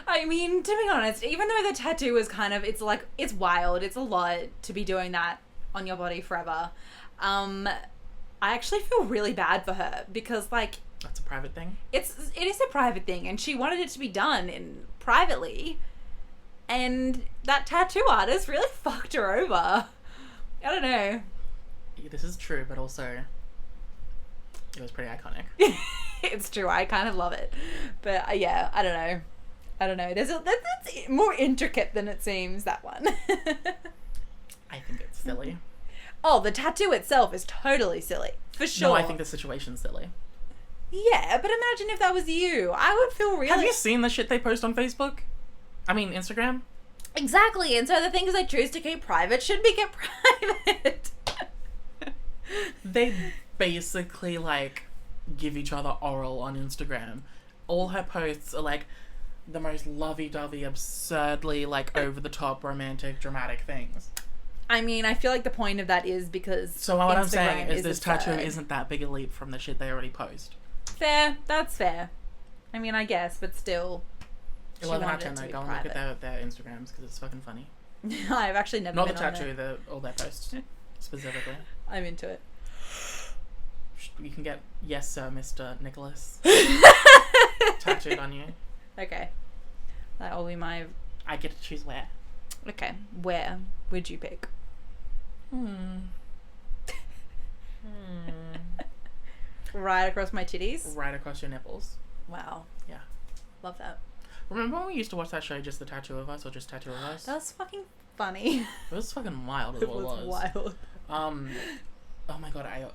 I mean, to be honest, even though the tattoo is kind of, it's wild, it's a lot to be doing that on your body forever. I actually feel really bad for her because, like... That's a private thing? It is a private thing, and she wanted it to be done privately, and that tattoo artist really fucked her over. I don't know. Yeah, this is true, but also it was pretty iconic. It's true. I kind of love it, but yeah, I don't know. That's more intricate than it seems. That one. I think it's silly. Oh, the tattoo itself is totally silly, for sure. No, I think the situation's silly. Yeah, but imagine if that was you. I would feel really... Have you seen the shit they post on Facebook? I mean, Instagram? Exactly, and so the things they choose to keep private should be kept private. They basically, like, give each other oral on Instagram. All her posts are, like, the most lovey-dovey, absurdly, like, over-the-top, romantic, dramatic things. I mean, I feel like the point of that is because So what I'm saying is this absurd. tattoo isn't that big a leap from the shit they already post. Fair. That's fair. I mean, I guess, but still. 11 out of 10 though. Go and look at their Instagrams because it's fucking funny. I've actually never Not been the tattoo, all their posts specifically. I'm into it. You can get yes sir, Mr. Nicholas tattooed on you. Okay. That will be my... I get to choose where. Okay. Where would you pick? Right across my titties? Right across your nipples. Wow. Yeah. Love that. Remember when we used to watch that show, Just the Tattoo of Us, or Just Tattoo of Us? That was fucking funny. It was fucking wild. It was wild. Oh my god, I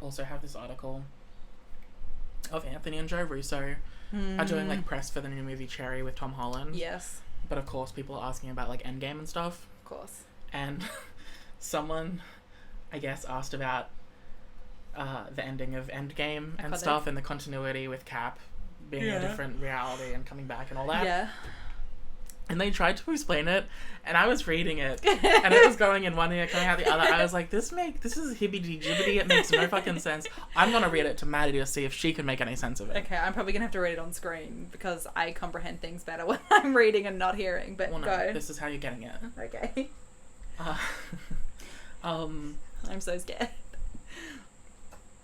also have this article of Anthony and Joe Russo are doing like press for the new movie Cherry with Tom Holland. Yes. But of course people are asking about like Endgame and stuff. Of course. And someone, I guess, asked about the ending of Endgame and stuff and the continuity with Cap being in a different reality and coming back and all that. Yeah. And they tried to explain it, and I was reading it, and it was going in one ear, coming out the other. I was like, this is hibbity-jibbity, it makes no fucking sense. I'm gonna read it to Maddie to see if she can make any sense of it. Okay, I'm probably gonna have to read it on screen, because I comprehend things better when I'm reading and not hearing, but well, no, go. This is how you're getting it. Okay. I'm so scared.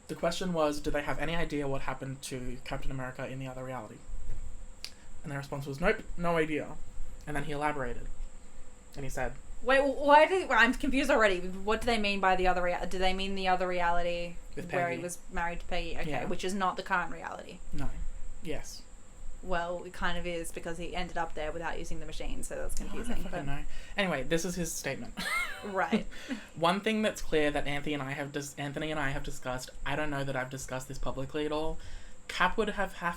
The question was, do they have any idea what happened to Captain America in the other reality? And the response was, nope, no idea. And then he elaborated. And he said... Wait, I'm confused already. What do they mean by the other reality? Do they mean the other reality where he was married to Peggy? Okay, yeah. Which is not the current reality. No. Yes. Well, it kind of is, because he ended up there without using the machine, so that's confusing. I don't fucking know. Anyway, this is his statement. Right. One thing that's clear that Anthony and I have discussed, I don't know that I've discussed this publicly at all, Cap would have had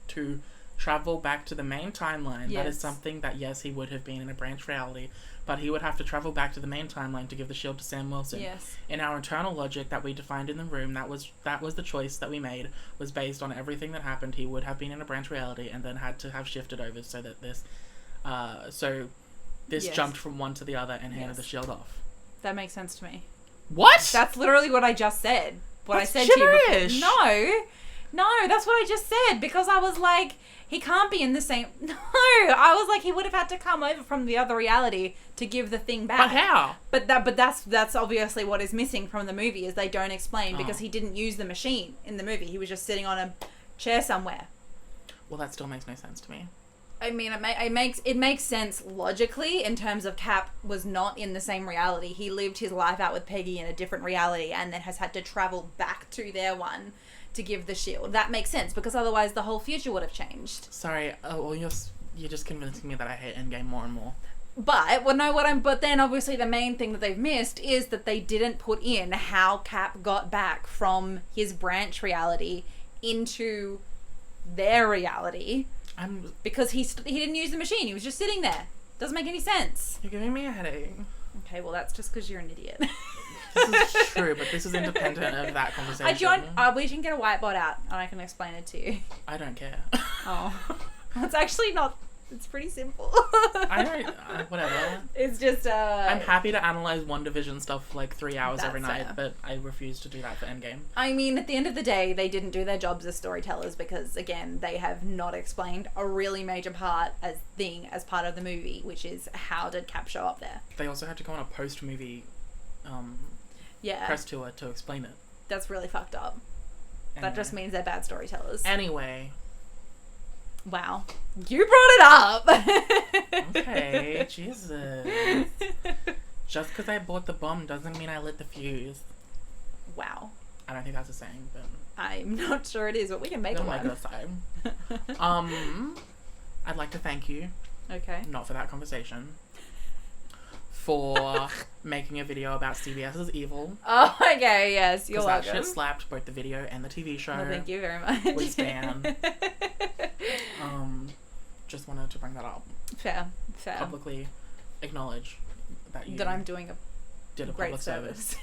to travel back to the main timeline. Yes. That is something that, yes, he would have been in a branch reality, but he would have to travel back to the main timeline to give the shield to Sam Wilson. Yes. In our internal logic that we defined in the room, that was the choice that we made, was based on everything that happened. He would have been in a branch reality and then had to have shifted over so that this Yes. jumped from one to the other and handed the shield off. That makes sense to me. What? That's literally what I just said. That's I said gibberish. to you. No, that's what I just said, because I was like, he can't be in the same... No, I was like, he would have had to come over from the other reality to give the thing back. But how? But that's obviously what is missing from the movie, is they don't explain, because he didn't use the machine in the movie. He was just sitting on a chair somewhere. Well, that still makes no sense to me. I mean, it makes sense logically in terms of Cap was not in the same reality. He lived his life out with Peggy in a different reality and then has had to travel back to their one to give the shield. That makes sense, because otherwise the whole future would have changed. Sorry, well, you're just convincing me that I hate Endgame more and more. But then obviously the main thing that they've missed is that they didn't put in how Cap got back from his branch reality into their reality. Because he didn't use the machine. He was just sitting there. Doesn't make any sense. You're giving me a headache. Okay, well that's just because you're an idiot. This is true, but this is independent of that conversation. We can get a whiteboard out and I can explain it to you. I don't care. Oh. It's actually not... It's pretty simple. I don't... whatever. It's just... I'm happy to analyse WandaVision stuff for like 3 hours every night, fair. but I refuse to do that for Endgame. I mean, at the end of the day, they didn't do their jobs as storytellers because, again, they have not explained a really major part as part of the movie, which is how did Cap show up there. They also had to go on a post-movie press tour to explain it. That's really fucked up. Anyway. That just means they're bad storytellers. Anyway. Wow. You brought it up! Okay, Jesus. Just because I bought the bomb doesn't mean I lit the fuse. Wow. I don't think that's a saying, but... I'm not sure it is, but we can make one. We'll make it a sign. I'd like to thank you. Okay. Not for that conversation. For making a video about CBS's Evil. Oh, okay, yes, you're welcome. Because that shit slapped both the video and the TV show. Well, thank you very much. We stand. Just wanted to bring that up. Fair. Publicly acknowledge that you... That I'm doing did a great public service.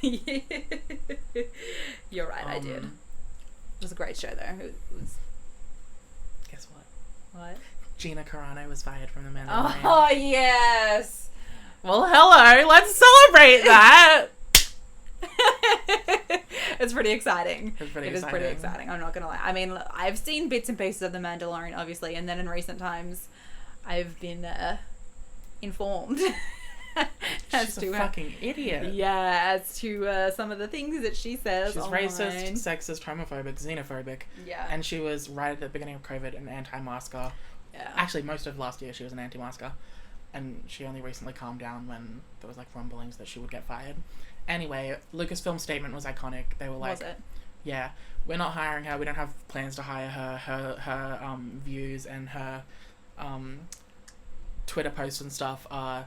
You're right, I did. It was a great show, though. It was... Guess what? What? Gina Carano was fired from The Mandalorian. Oh, yes! Well, hello, let's celebrate that! It's pretty exciting. It is pretty exciting, I'm not gonna lie. I mean, I've seen bits and pieces of The Mandalorian, obviously, and then in recent times, I've been informed She's a fucking idiot. Yeah, as to some of the things that she says. She's online. racist, sexist, homophobic, xenophobic. Yeah. And she was right at the beginning of COVID an anti-masker. Yeah. Actually, most of last year she was an anti-masker. And she only recently calmed down when there was like rumblings that she would get fired. Anyway, Lucasfilm's statement was iconic. They were like, was it? Yeah, we're not hiring her. We don't have plans to hire her. Her views and her Twitter posts and stuff are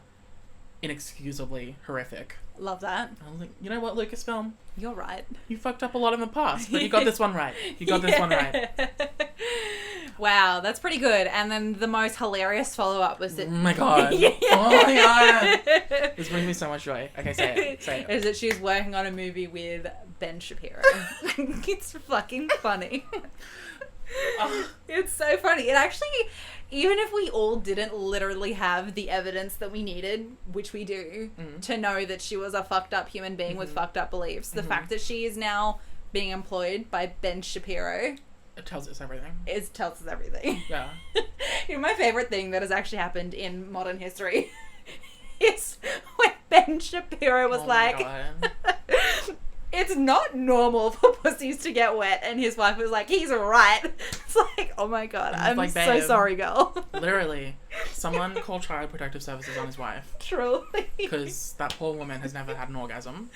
inexcusably horrific. Love that. I was like, you know what, Lucasfilm? You're right. You fucked up a lot in the past, but you got this one right. You got this one right. Wow, that's pretty good. And then the most hilarious follow-up was that... Oh my god. Yeah. Oh my god. This brings me so much joy. Okay, say it. Is that she's working on a movie with Ben Shapiro. It's fucking funny. It's so funny. It actually, even if we all didn't literally have the evidence that we needed, which we do, to know that she was a fucked up human being with fucked up beliefs, the fact that she is now being employed by Ben Shapiro, it tells us everything. It tells us everything. Yeah. You know, my favorite thing that has actually happened in modern history is when Ben Shapiro was it's not normal for pussies to get wet, and his wife was like, he's right. It's like, oh my god, I'm like, so sorry, girl. Literally, someone called Child Protective Services on his wife. Truly. Because that poor woman has never had an orgasm.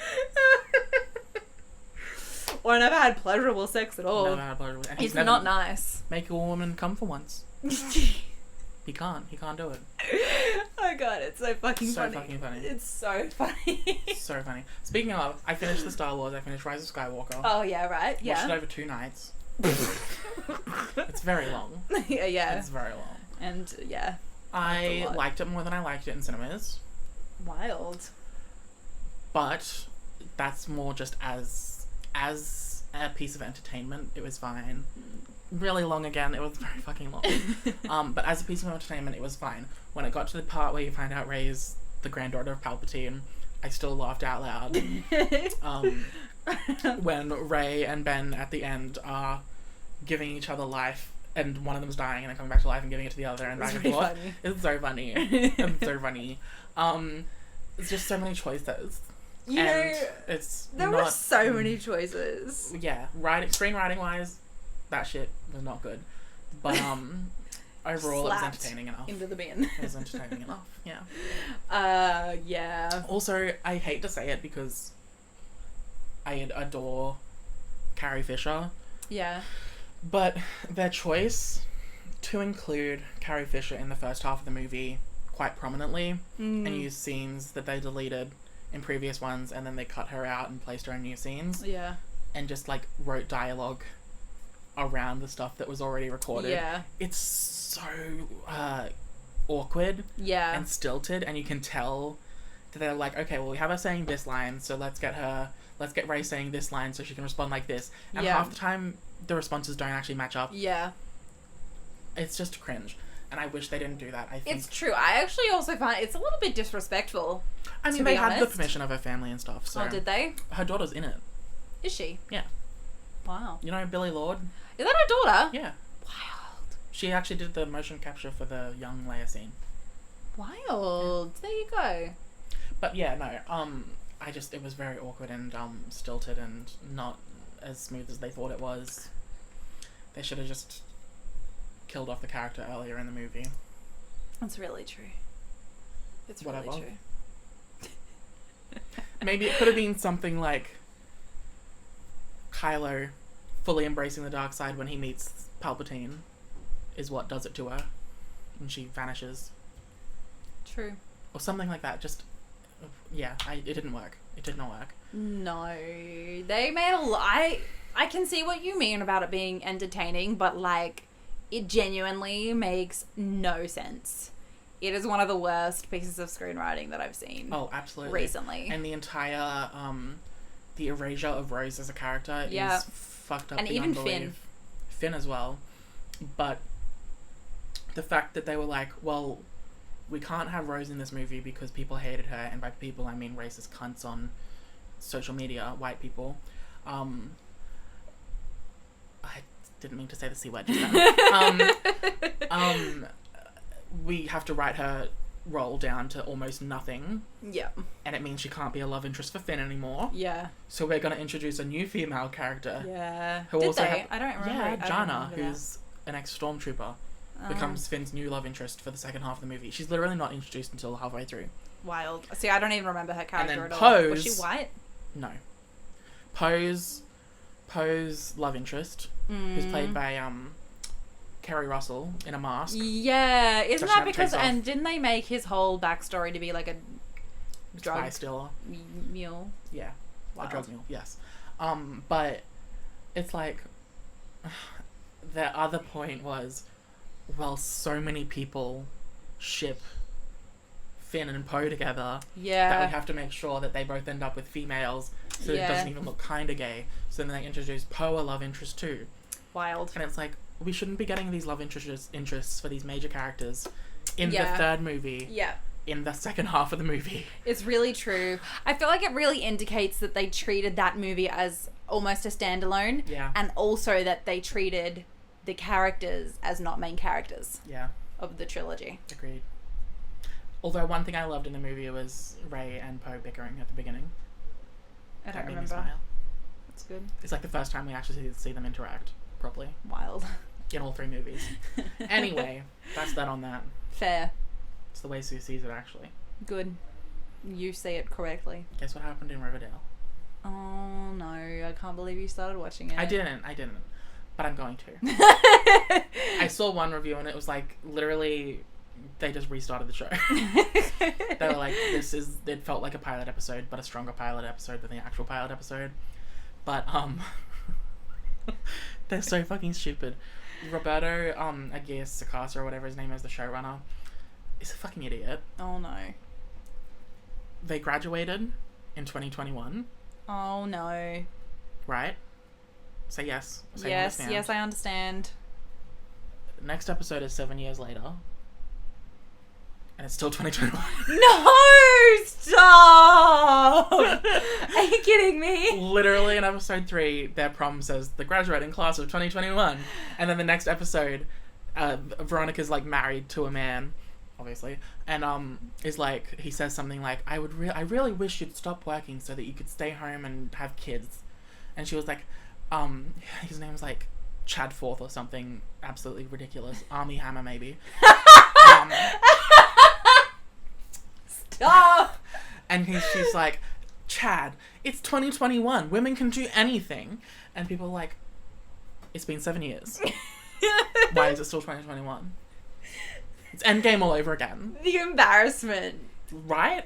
Or never had pleasurable sex at all. Never had pleasurable sex. He's not nice. Make a woman come for once. He can't do it. Oh god, it's so fucking funny. So fucking funny. It's so funny. So funny. Speaking of, I finished the Star Wars. I finished Rise of Skywalker. Oh yeah, right. Yeah. Watched it over 2 nights. It's very long. Yeah. It's very long. And yeah. I liked it more than I liked it in cinemas. Wild. But that's more just as a piece of entertainment. It was fine. Really long again. It was very fucking long. But as a piece of entertainment, it was fine. When it got to the part where you find out Rey's the granddaughter of Palpatine, I still laughed out loud. When Rey and Ben at the end are giving each other life, and one of them's dying and then coming back to life and giving it to the other, and back and forth. It's so funny. It's so funny. It's just so many choices. You know, there were so many choices. Yeah, screenwriting wise, that shit was not good. But overall, it was entertaining enough. Into the bin. It was entertaining enough. Yeah. Yeah. Also, I hate to say it because I adore Carrie Fisher. Yeah. But their choice to include Carrie Fisher in the first half of the movie quite prominently and use scenes that they deleted in previous ones, and then they cut her out and placed her in new scenes. Yeah. And just like wrote dialogue around the stuff that was already recorded. Yeah. It's so awkward. Yeah. And stilted, and you can tell that they're like, okay, well, we have her saying this line, so let's get Rey saying this line so she can respond like this. And half the time the responses don't actually match up. Yeah. It's just cringe. And I wish they didn't do that. I think it's true. I actually also find it's a little bit disrespectful. I mean, they had the permission of her family and stuff. So oh, did they? Her daughter's in it. Is she? Yeah. Wow. You know Billie Lourd? Is that her daughter? Yeah. Wild. She actually did the motion capture for the young Leia scene. Wild. Yeah. There you go. But yeah, no. It was very awkward and stilted and not as smooth as they thought it was. They should have just killed off the character earlier in the movie. That's really true. It's really true. Maybe it could have been something like Kylo fully embracing the dark side when he meets Palpatine is what does it to her, and she vanishes. True. Or something like that. Just, yeah, it didn't work. It did not work. No, they made a lot. I can see what you mean about it being entertaining, but like, it genuinely makes no sense. It is one of the worst pieces of screenwriting that I've seen. Oh, absolutely. Recently. And the entire, the erasure of Rose as a character is fucked up. And even Finn. Finn as well. But the fact that they were like, well, we can't have Rose in this movie because people hated her, and by people I mean racist cunts on social media, white people. I didn't mean to say the C word just now. We have to write her role down to almost nothing. Yeah. And it means she can't be a love interest for Finn anymore. Yeah. So we're going to introduce a new female character. Yeah. I don't remember. Yeah, Jana, who's an ex-stormtrooper, becomes Finn's new love interest for the second half of the movie. She's literally not introduced until halfway through. Wild. See, I don't even remember her character at all. Pose, was she white? No. Poe's love interest, who's played by Kerry Russell in a mask. Yeah, isn't that because? And didn't they make his whole backstory to be like a drug spy stealer mule? Yeah, wild. A drug mule. Yes, but it's like the other point was, well, so many people ship Finn and Poe together. Yeah. That we have to make sure that they both end up with females, so it doesn't even look kind of gay. So then they introduce Poe a love interest too. Wild. And it's like, we shouldn't be getting these love interests for these major characters in the third movie. Yeah. In the second half of the movie. It's really true. I feel like it really indicates that they treated that movie as almost a standalone. Yeah. And also that they treated the characters as not main characters. Yeah. Of the trilogy. Agreed. Although one thing I loved in the movie was Rey and Poe bickering at the beginning. I don't That made me remember. smile. That's good. It's like the first time we actually see them interact properly. Wild. In all 3 movies. Anyway, that's that on that. Fair. It's the way Sue sees it, actually. Good. You say it correctly. Guess what happened in Riverdale? Oh no, I can't believe you started watching it. I didn't. But I'm going to. I saw one review and it was like, literally, they just restarted the show. They were like, it felt like a pilot episode, but a stronger pilot episode than the actual pilot episode. But, they're so fucking stupid. Roberto, Aguirre Sacasa or whatever his name is, the showrunner, is a fucking idiot. Oh no. They graduated in 2021. Oh no. Right? Say yes. Say Yes, understand. yes, I understand. The next episode is 7 years later. And it's still 2021. No! Stop! Are you kidding me? Literally in episode 3, their prom says the graduating class of 2021. And then the next episode, Veronica's like married to a man, obviously, and is like, he says something like, I really wish you'd stop working so that you could stay home and have kids. And she was like, his name's like Chad Forth or something absolutely ridiculous. Army Hammer maybe. Stop! And she's like, Chad, it's 2021. Women can do anything. And people are like, it's been 7 years. Why is it still 2021? It's Endgame all over again. The embarrassment. Right?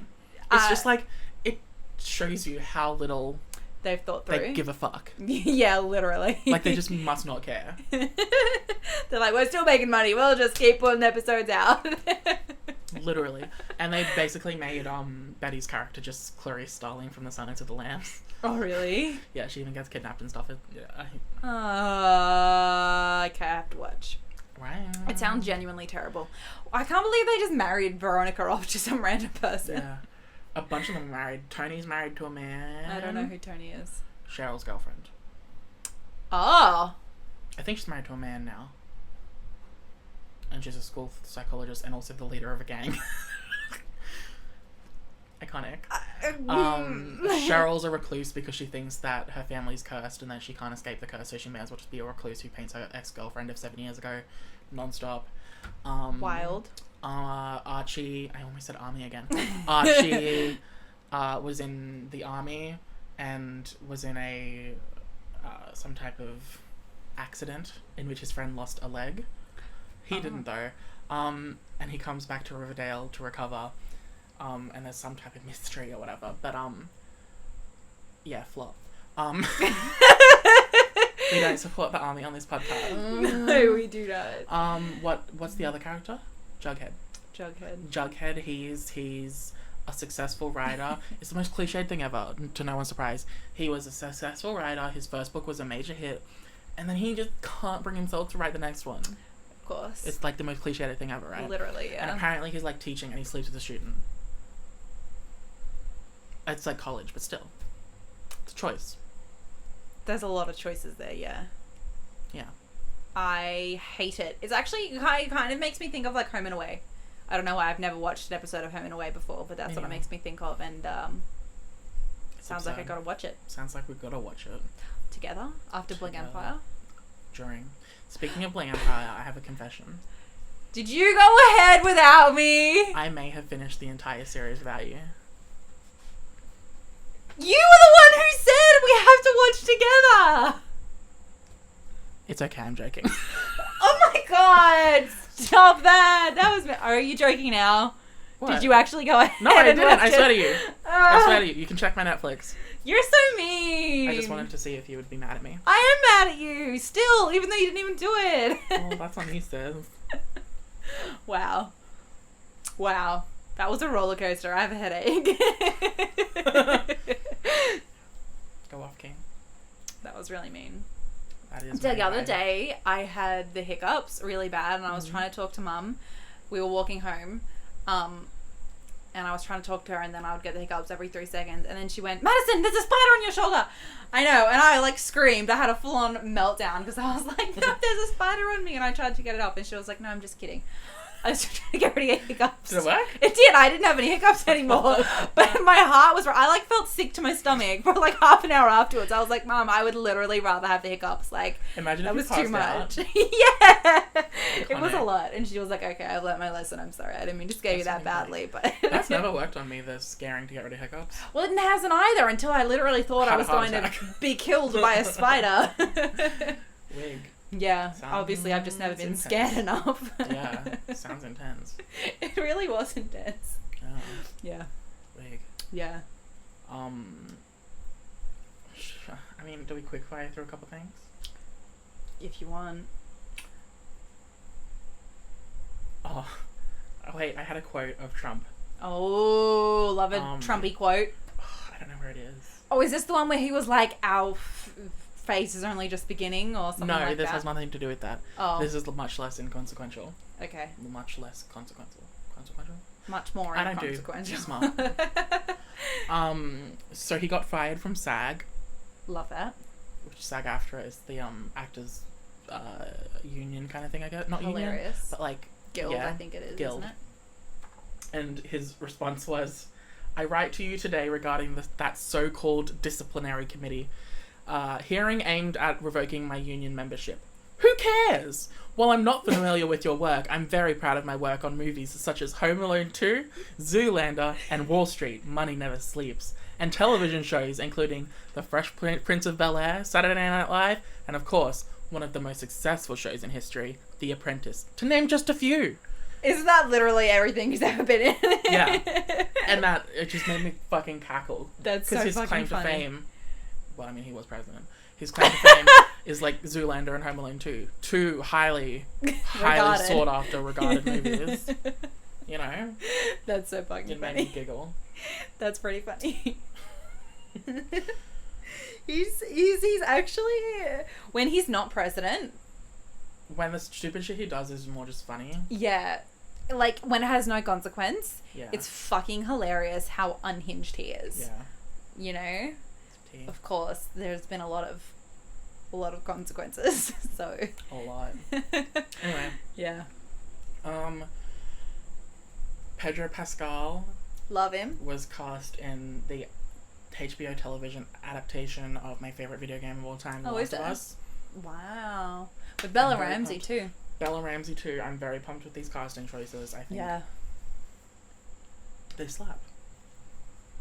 It's just like, it shows you how little they've thought through. they give a fuck. Yeah, literally. Like, they just must not care. They're like, we're still making money. We'll just keep putting episodes out. Literally. And they basically made Betty's character just Clarice Starling from The Silence of the Lambs. Oh, really? Yeah, she even gets kidnapped and stuff. Okay, I have to watch. Right. It sounds genuinely terrible. I can't believe they just married Veronica off to some random person. Yeah. A bunch of them are married. Tony's married to a man. I don't know who Tony is. Cheryl's girlfriend. Oh. I think she's married to a man now. And she's a school psychologist and also the leader of a gang. Iconic. Cheryl's a recluse because she thinks that her family's cursed and that she can't escape the curse, so she may as well just be a recluse who paints her ex-girlfriend of 7 years ago non-stop. Wild. Archie, I almost said army again. Archie was in the army and was in a some type of accident in which his friend lost a leg. He didn't though. And he comes back to Riverdale to recover. And there's some type of mystery or whatever. But yeah, flop. We don't support the army on this podcast. No, we do not. What's the other character? Jughead. Jughead, he's a successful writer. It's the most cliched thing ever, to no one's surprise. He was a successful writer, his first book was a major hit, and then he just can't bring himself to write the next one. Of course. It's like the most cliched thing ever, right? Literally, yeah. And apparently he's like teaching and he sleeps with a student. It's like college, but still. It's a choice. There's a lot of choices there, yeah. Yeah. I hate it. It's actually, it kind of makes me think of like Home and Away. I don't know why, I've never watched an episode of Home and Away before, but that's what it makes me think of, and sounds like I gotta watch it. Sounds like we've gotta watch it. Together? After Bling Empire? During. Speaking of Bling Empire, I have a confession. Did you go ahead without me? I may have finished the entire series without you. You were the one who said we have to watch together! It's okay, I'm joking. Oh my god! Stop that! That was... Are you joking now? What? Did you actually go ahead? No, I didn't. I swear to it? you. I swear to you. You can check my Netflix. You're so mean. I just wanted to see if you would be mad at me. I am mad at you, still, even though you didn't even do it. Well, that's what he says. Wow. That was a roller coaster. I have a headache. Go off, King. That was really mean. That is The other day, I had the hiccups really bad, and I was trying to talk to Mum. We were walking home, and I was trying to talk to her, and then I would get the hiccups every 3 seconds, and then she went, Madison, there's a spider on your shoulder. I know, and I like screamed. I had a full-on meltdown because I was like, no, there's a spider on me, and I tried to get it off, and she was like, no, I'm just kidding. I was trying to get rid of hiccups. Did it work? It did. I didn't have any hiccups anymore. But my heart was... I, like, felt sick to my stomach for, like, half an hour afterwards. I was like, Mom, I would literally rather have the hiccups. Like, imagine that if was you too passed much. out. Yeah. Iconic. It was a lot. And she was like, okay, I've learnt my lesson. I'm sorry. I didn't mean to scare you that badly. But That's never worked on me, the scaring to get rid of hiccups. Well, it hasn't either until I literally thought I was going to be killed by a spider. Wig. Yeah, obviously I've just never been intense. scared enough. Yeah, sounds intense. It really was intense. Oh, Yeah. wig. Yeah. I mean, do we quickfire through a couple things? If you want. Oh, wait, I had a quote of Trump. Oh, love a Trumpy quote. I don't know where it is. Oh, is this the one where he was like, our phase is only just beginning or something like that? No, this has nothing to do with that. Oh. This is much less inconsequential. Okay. Much less consequential. Consequential? Much more I don't do. inconsequential. Smart. So he got fired from SAG, Love that. which SAG-AFTRA is the actors union kind of thing, I guess. Not union, Hilarious. but like Guild, yeah, I think it is, Guild. isn't it? And his response was, I write to you today regarding that so-called disciplinary committee hearing aimed at revoking my union membership. Who cares? While I'm not familiar with your work, I'm very proud of my work on movies such as Home Alone 2, Zoolander, and Wall Street, Money Never Sleeps, and television shows including The Fresh Prince of Bel-Air, Saturday Night Live, and of course, one of the most successful shows in history, The Apprentice, to name just a few. Isn't that literally everything he's ever been in? Yeah. And that, it just made me fucking cackle. That's so Because his fucking claim funny. to fame, well, I mean, he was president. His claim to fame is like Zoolander and Home Alone 2. Two highly Regarded. sought after, regarded movies. You know? That's so fucking It made funny. me giggle. That's pretty funny. he's actually, when he's not president, When the stupid shit he does is more just funny. yeah, like when it has no consequence, Yeah. it's fucking hilarious how unhinged he is. Yeah. You know? Tea. Of course, there's been a lot of consequences, so. A lot. Anyway. Yeah. Pedro Pascal Love him. was cast in the HBO television adaptation of my favorite video game of all time, The Oh, Last is of it? Us. Wow. With Bella I'm very Ramsey pumped. too. Bella Ramsey too. I'm very pumped with these casting choices. I think Yeah. they slap,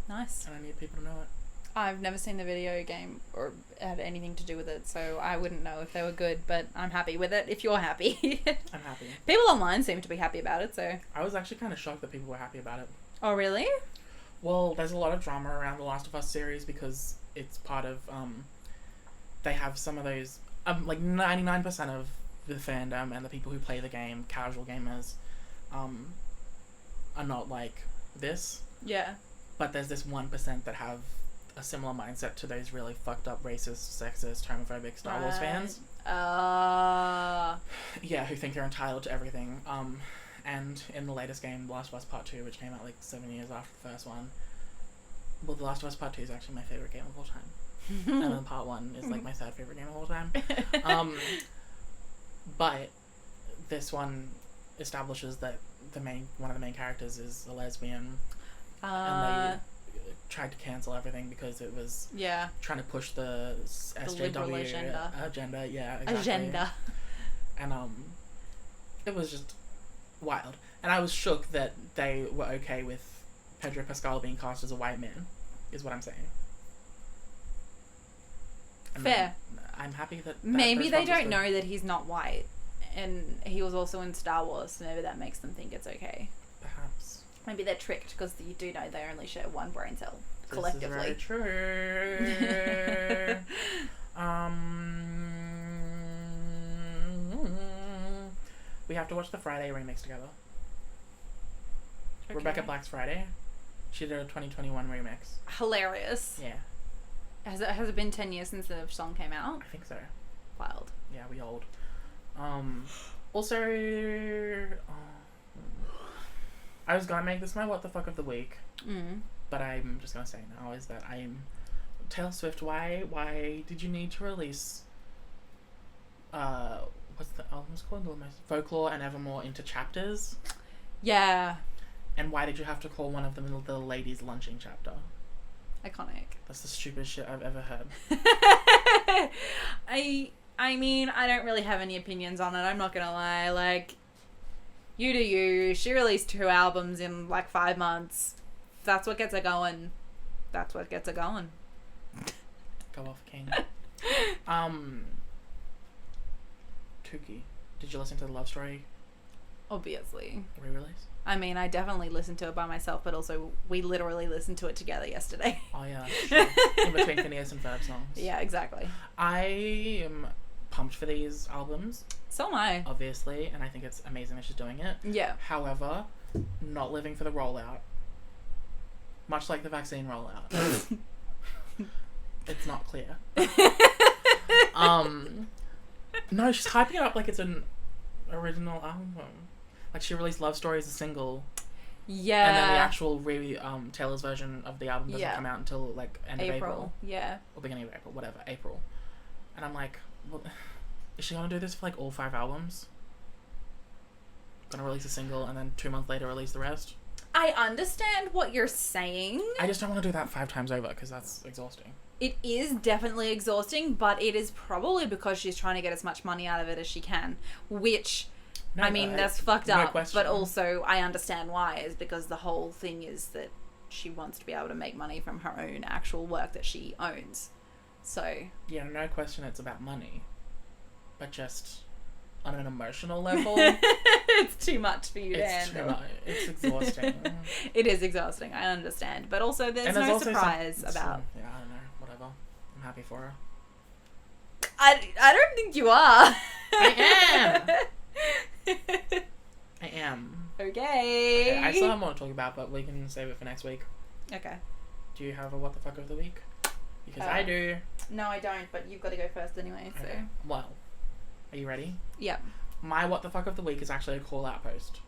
Nice. and I need people to know it. I've never seen the video game or had anything to do with it, so I wouldn't know if they were good, but I'm happy with it if you're happy. I'm happy. People online seem to be happy about it, so. I was actually kind of shocked that people were happy about it. Oh, really? Well, there's a lot of drama around the Last of Us series because it's part of, they have some of those, like 99% of the fandom and the people who play the game, casual gamers, are not like this. Yeah. But there's this 1% that have a similar mindset to those really fucked up racist, sexist, homophobic Star Wars fans. Yeah, who think they're entitled to everything. And in the latest game, The Last of Us Part 2, which came out like 7 years after the first one, well, The Last of Us Part 2 is actually my favourite game of all time. And then Part 1 is like my third favourite game of all time. But this one establishes that one of the main characters is a lesbian, and they tried to cancel everything because it was yeah. trying to push the liberal SJW agenda. Yeah, exactly. Agenda. And it was just wild. And I was shook that they were okay with Pedro Pascal being cast as a white man, is what I'm saying. And Fair. I'm happy that Maybe they don't good. know that he's not white, and he was also in Star Wars, so maybe that makes them think it's okay. Perhaps. Maybe they're tricked because you do know they only share one brain cell collectively. This is very true. We have to watch the Friday remix together. Okay. Rebecca Black's Friday. She did a 2021 remix. Hilarious. Yeah. Has it been 10 years since the song came out? I think so. Wild. Yeah, we old. Also, I was gonna make this my what the fuck of the week, but I'm just gonna say now is that I'm Taylor Swift. Why did you need to release? What's the album's called? Folklore and Evermore into chapters. Yeah. And why did you have to call one of them the ladies' lunching chapter? Iconic. That's the stupidest shit I've ever heard. I mean, I don't really have any opinions on it. I'm not gonna lie. Like, you do you. She released 2 albums in like 5 months. That's what gets her going. That's what gets her going. Go off, King. Tuki. Did you listen to the Love Story Obviously. re-release? I mean, I definitely listened to it by myself, but also we literally listened to it together yesterday. Oh yeah, sure. In between Phineas and Ferb songs. Yeah, exactly. I am pumped for these albums, So am I. obviously, and I think it's amazing that she's doing it. Yeah. However, not living for the rollout. Much like the vaccine rollout. It's not clear. No, she's hyping it up like it's an original album. Like she released Love Story as a single. Yeah. And then the actual Taylor's version of the album doesn't Yeah. come out until like end of April. Yeah. Or beginning of April, whatever, April. And I'm like, well, is she gonna do this for like all 5 albums? Gonna release a single and then 2 months later release the rest? I understand what you're saying. I just don't want to do that 5 times over because that's exhausting. It is definitely exhausting, but it is probably because she's trying to get as much money out of it as she can, which, No, I mean, that's fucked no up, question. but also I understand why, is because the whole thing is that she wants to be able to make money from her own actual work that she owns. So... Yeah, no question it's about money. But just on an emotional level... it's too much for you to handle. It's exhausting. It is exhausting, I understand. But also there's no surprise about... Yeah, I don't know, whatever. I'm happy for her. I don't think you are. I am. Okay. I still have more to talk about, but we can save it for next week. Okay. Do you have a what the fuck of the week? Because I do. No, I don't, but you've got to go first anyway, so... Okay. Well, are you ready? Yep. My what the fuck of the week is actually a call out post.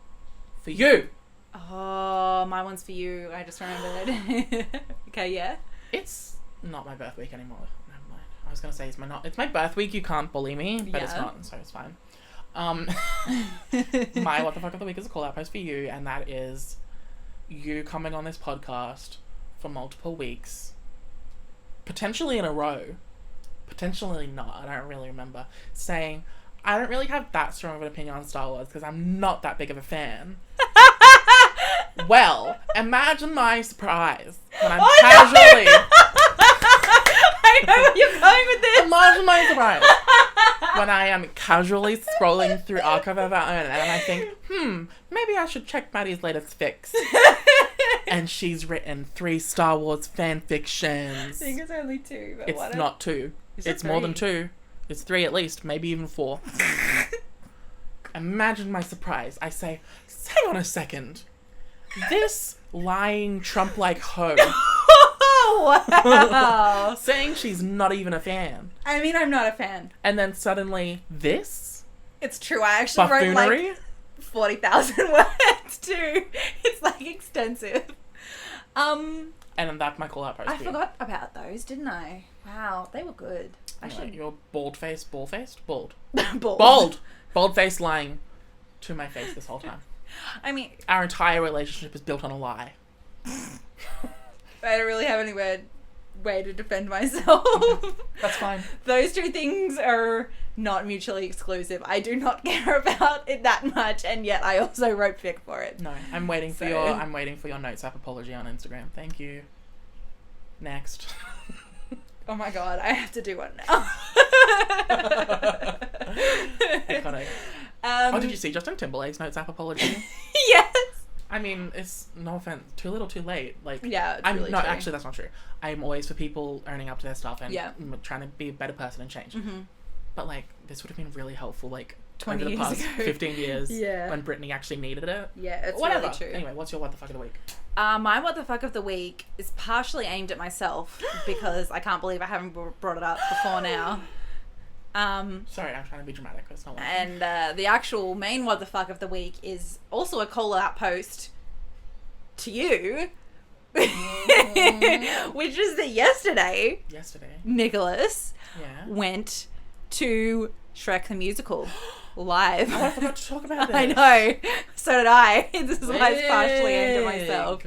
For you! Oh, my one's for you. I just remembered. Okay, yeah. It's not my birth week anymore. Never mind. I was gonna say it's my birth week. You can't bully me, but it's Yeah. not, so it's fine. My what the fuck of the week is a call out post for you, and that is you coming on this podcast for multiple weeks, potentially in a row, potentially not. I don't really remember, saying I don't really have that strong of an opinion on Star Wars because I'm not that big of a fan. Well, imagine my surprise when I'm casually. I know where you're going with this. Imagine my surprise when I am casually scrolling through Archive of Our Own and I think, maybe I should check Maddie's latest fix. And she's written 3 Star Wars fan fictions. I think it's only 2, but It's whatever. not 2. It's more than 2. It's 3 at least, maybe even 4. Imagine my surprise. I say, hang on a second. This lying Trump-like hoe Wow. saying she's not even a fan. I mean, I'm not a fan. And then suddenly this It's true. I actually wrote buffoonery. like 40,000 words too. It's like extensive. And then that's my call out post. I forgot about those, didn't I? Wow, they were good. Anyway, you're bald-faced, bald-faced? Bald. Bald. Bald-faced lying to my face this whole time. I mean, Our entire relationship is built on a lie. I don't really have any way to defend myself. That's fine. Those 2 things are not mutually exclusive. I do not care about it that much, and yet I also wrote fic for it. No, I'm waiting for your notes app apology on Instagram. Thank you. Next. Oh my god, I have to do one now. Iconic. Did you see Justin Timberlake's notes app apology? Yes. I mean, it's no offense, too little, too late. Like, Yeah, it's I'm really no, true. actually, that's not true. I'm always for people owning up to their stuff and Yeah. trying to be a better person and change. Mm-hmm. But like, this would have been really helpful. Like, 20 over the years past ago. 15 years Yeah. when Britney actually needed it. Yeah, it's Whatever. really true. Anyway, what's your what the fuck of the week? My what the fuck of the week is partially aimed at myself because I can't believe I haven't brought it up before now. Sorry, I'm trying to be dramatic. It's not working. And the actual main what the fuck of the week is also a call out post to you, which is that yesterday Nicholas went to Shrek the Musical live. Oh, I forgot to talk about this. I know. So did I. This is why it's partially aimed at myself.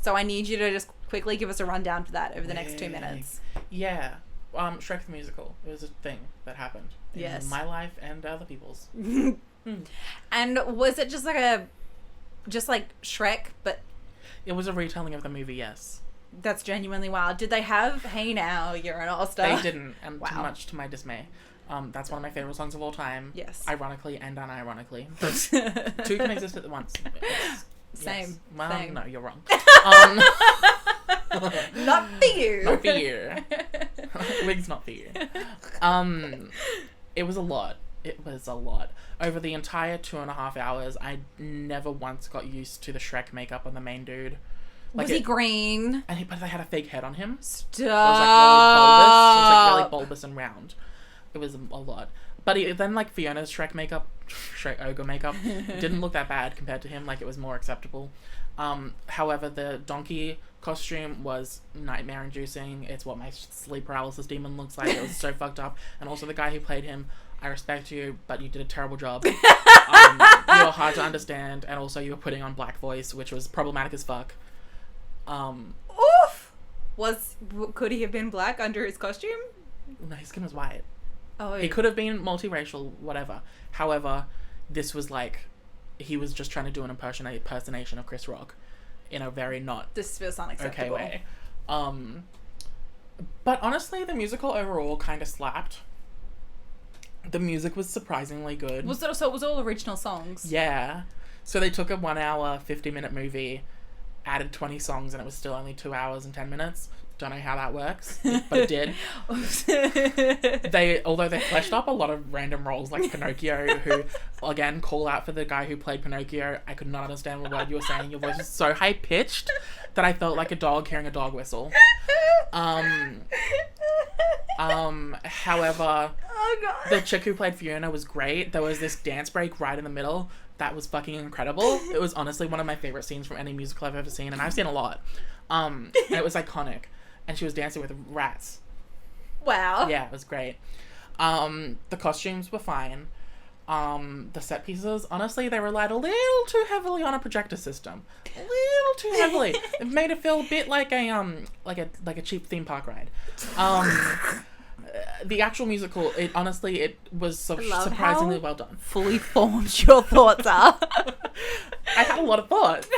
So I need you to just quickly give us a rundown for that over the next 2 minutes. Yeah. Shrek the Musical. It was a thing that happened in my life and other people's. And was it just like Shrek, but it was a retelling of the movie, yes. That's genuinely wild. Did they have Hey Now, You're an All-Star? They didn't, and too much to my dismay. That's one of my favourite songs of all time. Yes. Ironically and unironically. Two can exist at once. Same. Yes. Well, Same. no, you're wrong. Not for you. Not for you. Wig's not for you. It was a lot. It was a lot. Over the entire 2.5 hours, I never once got used to the Shrek makeup on the main dude. Like was he green? But they had a fake head on him. Stop. It was really bulbous and round. It was a lot. But then like Fiona's Shrek makeup, Shrek ogre makeup, didn't look that bad compared to him. Like it was more acceptable. However, the donkey costume was nightmare inducing. It's what my sleep paralysis demon looks like. It was so fucked up. And also the guy who played him, I respect you, but you did a terrible job. You were hard to understand, and also you were putting on black voice, which was problematic as fuck. Oof! Could he have been black under his costume? No, his skin was white. Oh, he could have been multiracial, whatever. However, this was like he was just trying to do an impersonation of Chris Rock in a very not this feels unacceptable. Okay way. But honestly, the musical overall kind of slapped. The music was surprisingly good. So it was all original songs? Yeah. So they took a 1 hour, 50-minute movie, added 20 songs, and it was still only 2 hours and 10 minutes. Don't know how that works, but it did. Although they fleshed up a lot of random roles like Pinocchio, who, again, call out for the guy who played Pinocchio. I could not understand what word you were saying. Your voice was so high-pitched that I felt like a dog hearing a dog whistle. However, the chick who played Fiona was great. There was this dance break right in the middle that was fucking incredible. It was honestly one of my favorite scenes from any musical I've ever seen, and I've seen a lot. And it was iconic. And she was dancing with rats. Wow. Yeah, it was great. The costumes were fine. The set pieces, honestly, they relied a little too heavily on a projector system. A little too heavily. It made it feel a bit like a cheap theme park ride. The actual musical, it was surprisingly well done. Fully formed your thoughts are. I had a lot of thoughts.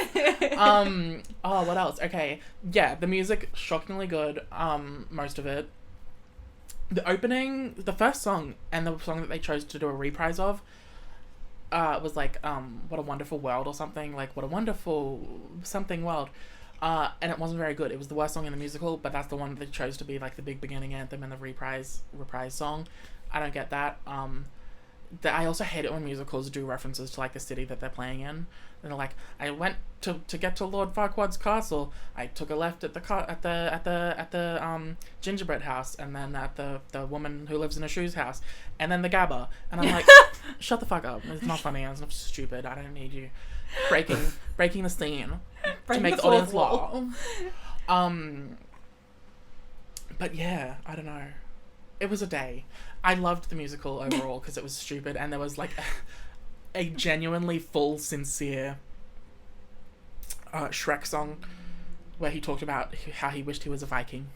What else? Okay. Yeah, the music, shockingly good. Most of it. The opening, the first song, and the song that they chose to do a reprise of, was like, What a Wonderful World or something. Like, What a Wonderful something world. And it wasn't very good. It was the worst song in the musical, but that's the one that they chose to be like the big beginning anthem and the reprise song. I don't get that. I also hate it when musicals do references to like the city that they're playing in. And they're like, I went to get to Lord Farquaad's castle. I took a left at the gingerbread house, and then at the woman who lives in a shoes house, and then the Gabba. And I'm like, shut the fuck up. It's not funny. It's not stupid. I don't need you breaking the scene to make the audience laugh. But yeah, I don't know. It was a day. I loved the musical overall because it was stupid, and there was like a genuinely full, sincere Shrek song where he talked about how he wished he was a Viking.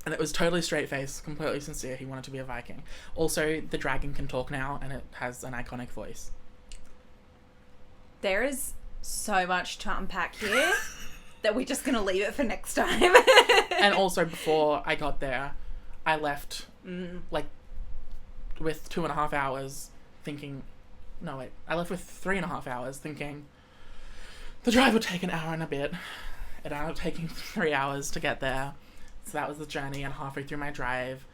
And it was totally straight-faced, completely sincere. He wanted to be a Viking. Also, the dragon can talk now, and it has an iconic voice. There is so much to unpack here that we're just going to leave it for next time. And also, before I got there, I left, with 2.5 hours thinking... No, wait. I left with 3.5 hours thinking the drive would take an hour and a bit. It ended up taking 3 hours to get there. So that was the journey, and halfway through my drive,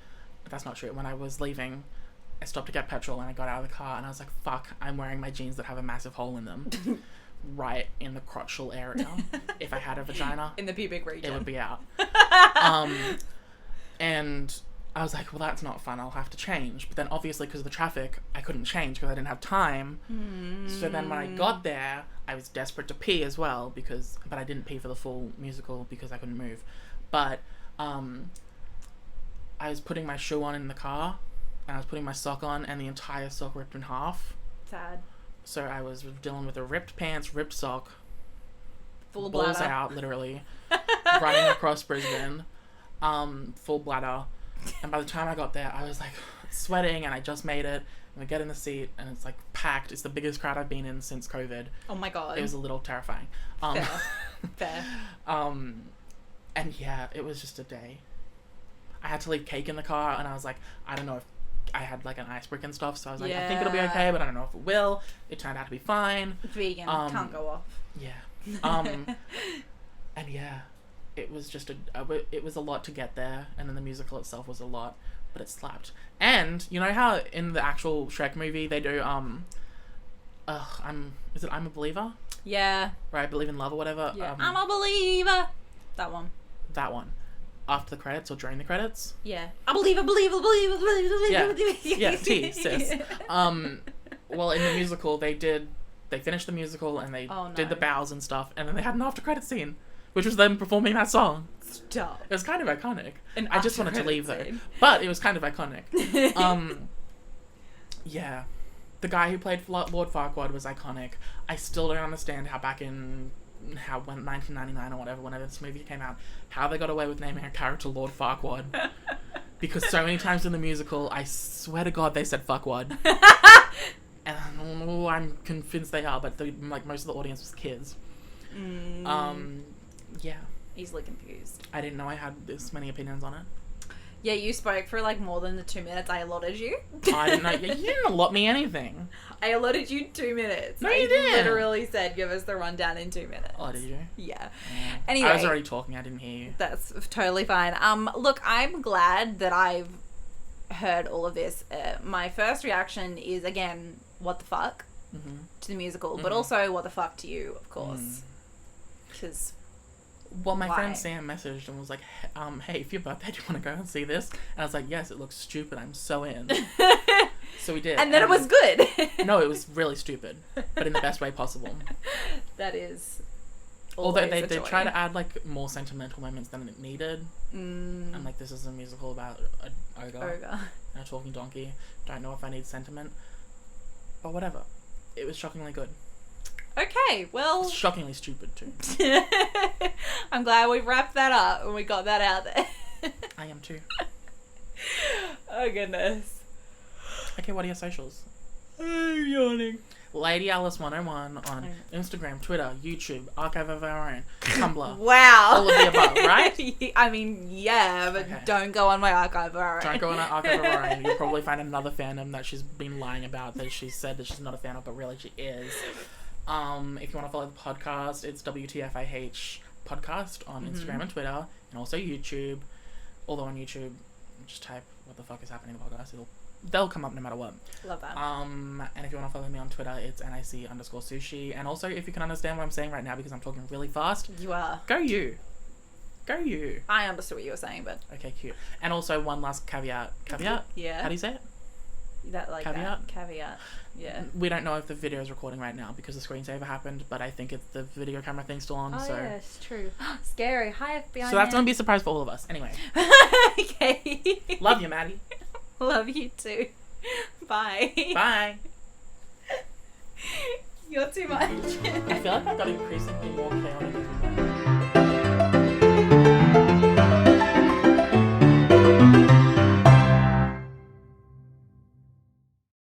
that's not true. When I was leaving, I stopped to get petrol and I got out of the car and I was like, fuck, I'm wearing my jeans that have a massive hole in them. Right in the crotchal area. If I had a vagina. In the pubic region. It would be out. And I was like, well, that's not fun. I'll have to change. But then obviously because of the traffic, I couldn't change because I didn't have time. So then when I got there, I was desperate to pee as well but I didn't pee for the full musical because I couldn't move. But I was putting my shoe on in the car and I was putting my sock on and the entire sock ripped in half. Sad. So I was dealing with a ripped pants, ripped sock, full balls bladder out, literally, running across Brisbane, full bladder. And by the time I got there, I was like sweating and I just made it. And we get in the seat and it's like packed. It's the biggest crowd I've been in since COVID. Oh my God. It was a little terrifying. Fair. And yeah, it was just a day. I had to leave cake in the car and I was like, I don't know if I had like an ice brick and stuff, so I was like, I think it'll be okay, but I don't know if it will. It turned out to be fine. Vegan, can't go off. Yeah. And yeah, it was just it was a lot to get there, and then the musical itself was a lot, but it slapped. And you know how in the actual Shrek movie they do I'm a Believer? Yeah. Right, Believe in Love or whatever. Yeah. I'm a believer. That one. After the credits or during the credits? Yeah. I believe. Yeah, T, sis. Well, in the musical, they finished the musical and they did the bows and stuff, and then they had an after credit scene, which was them performing that song. Stop. It was kind of iconic. I just wanted to leave though. But it was kind of iconic. Yeah. The guy who played Lord Farquaad was iconic. I still don't understand when 1999 or whatever, whenever this movie came out, how they got away with naming a character Lord Farquaad. Because so many times in the musical, I swear to God, they said fuckwad. And I'm convinced they are, but most of the audience was kids. Yeah. Easily confused. I didn't know I had this many opinions on it. Yeah, you spoke for like more than the 2 minutes I allotted you. I didn't know. You didn't allot me anything. I allotted you 2 minutes. No, you didn't. I literally said, give us the rundown in 2 minutes. Oh, did you? Yeah. Yeah. Anyway. I was already talking. I didn't hear you. That's totally fine. Look, I'm glad that I've heard all of this. My first reaction is, again, what the fuck to the musical, but also what the fuck to you, of course. Because... Well, my friend Sam messaged and was like, hey, for your birthday, do you want to go and see this? And I was like, yes, it looks stupid. I'm so in. So we did. And then it was good. No, it was really stupid, but in the best way possible. That is although they try to add like more sentimental moments than it needed. And like, this is a musical about an ogre and a talking donkey. Don't know if I need sentiment, but whatever. It was shockingly good. Okay, well... Shockingly stupid, too. I'm glad we wrapped that up and we got that out there. I am, too. Oh, goodness. Okay, what are your socials? I'm yawning. Lady Alice 101 on Instagram, Twitter, YouTube, Archive of Our Own, Tumblr. Wow. All of the above, right? I mean, yeah, but don't go on my Archive of Our Own. Don't go on our Archive of Our Own. You'll probably find another fandom that she's been lying about that she said that she's not a fan of, but really she is. If you want to follow the podcast, it's WTFIH podcast on Instagram and Twitter, and also YouTube. Although on YouTube, just type "what the fuck is happening" in the podcast. They'll come up no matter what. Love that. And if you want to follow me on Twitter, it's NIC_sushi. And also, if you can understand what I'm saying right now because I'm talking really fast, you are. Go you. I understood what you were saying, but okay, cute. And also one last caveat. Yeah. How do you say it? Caveat. Yeah. We don't know if the video is recording right now because the screensaver happened, but I think the video camera thing's still on. Oh, so yeah, it's true. Scary. Hi, FBI. So that's going to be a surprise for all of us. Anyway. Okay. Love you, Maddie. Love you too. Bye. Bye. You're too much. I feel like I got increasingly more chaotic.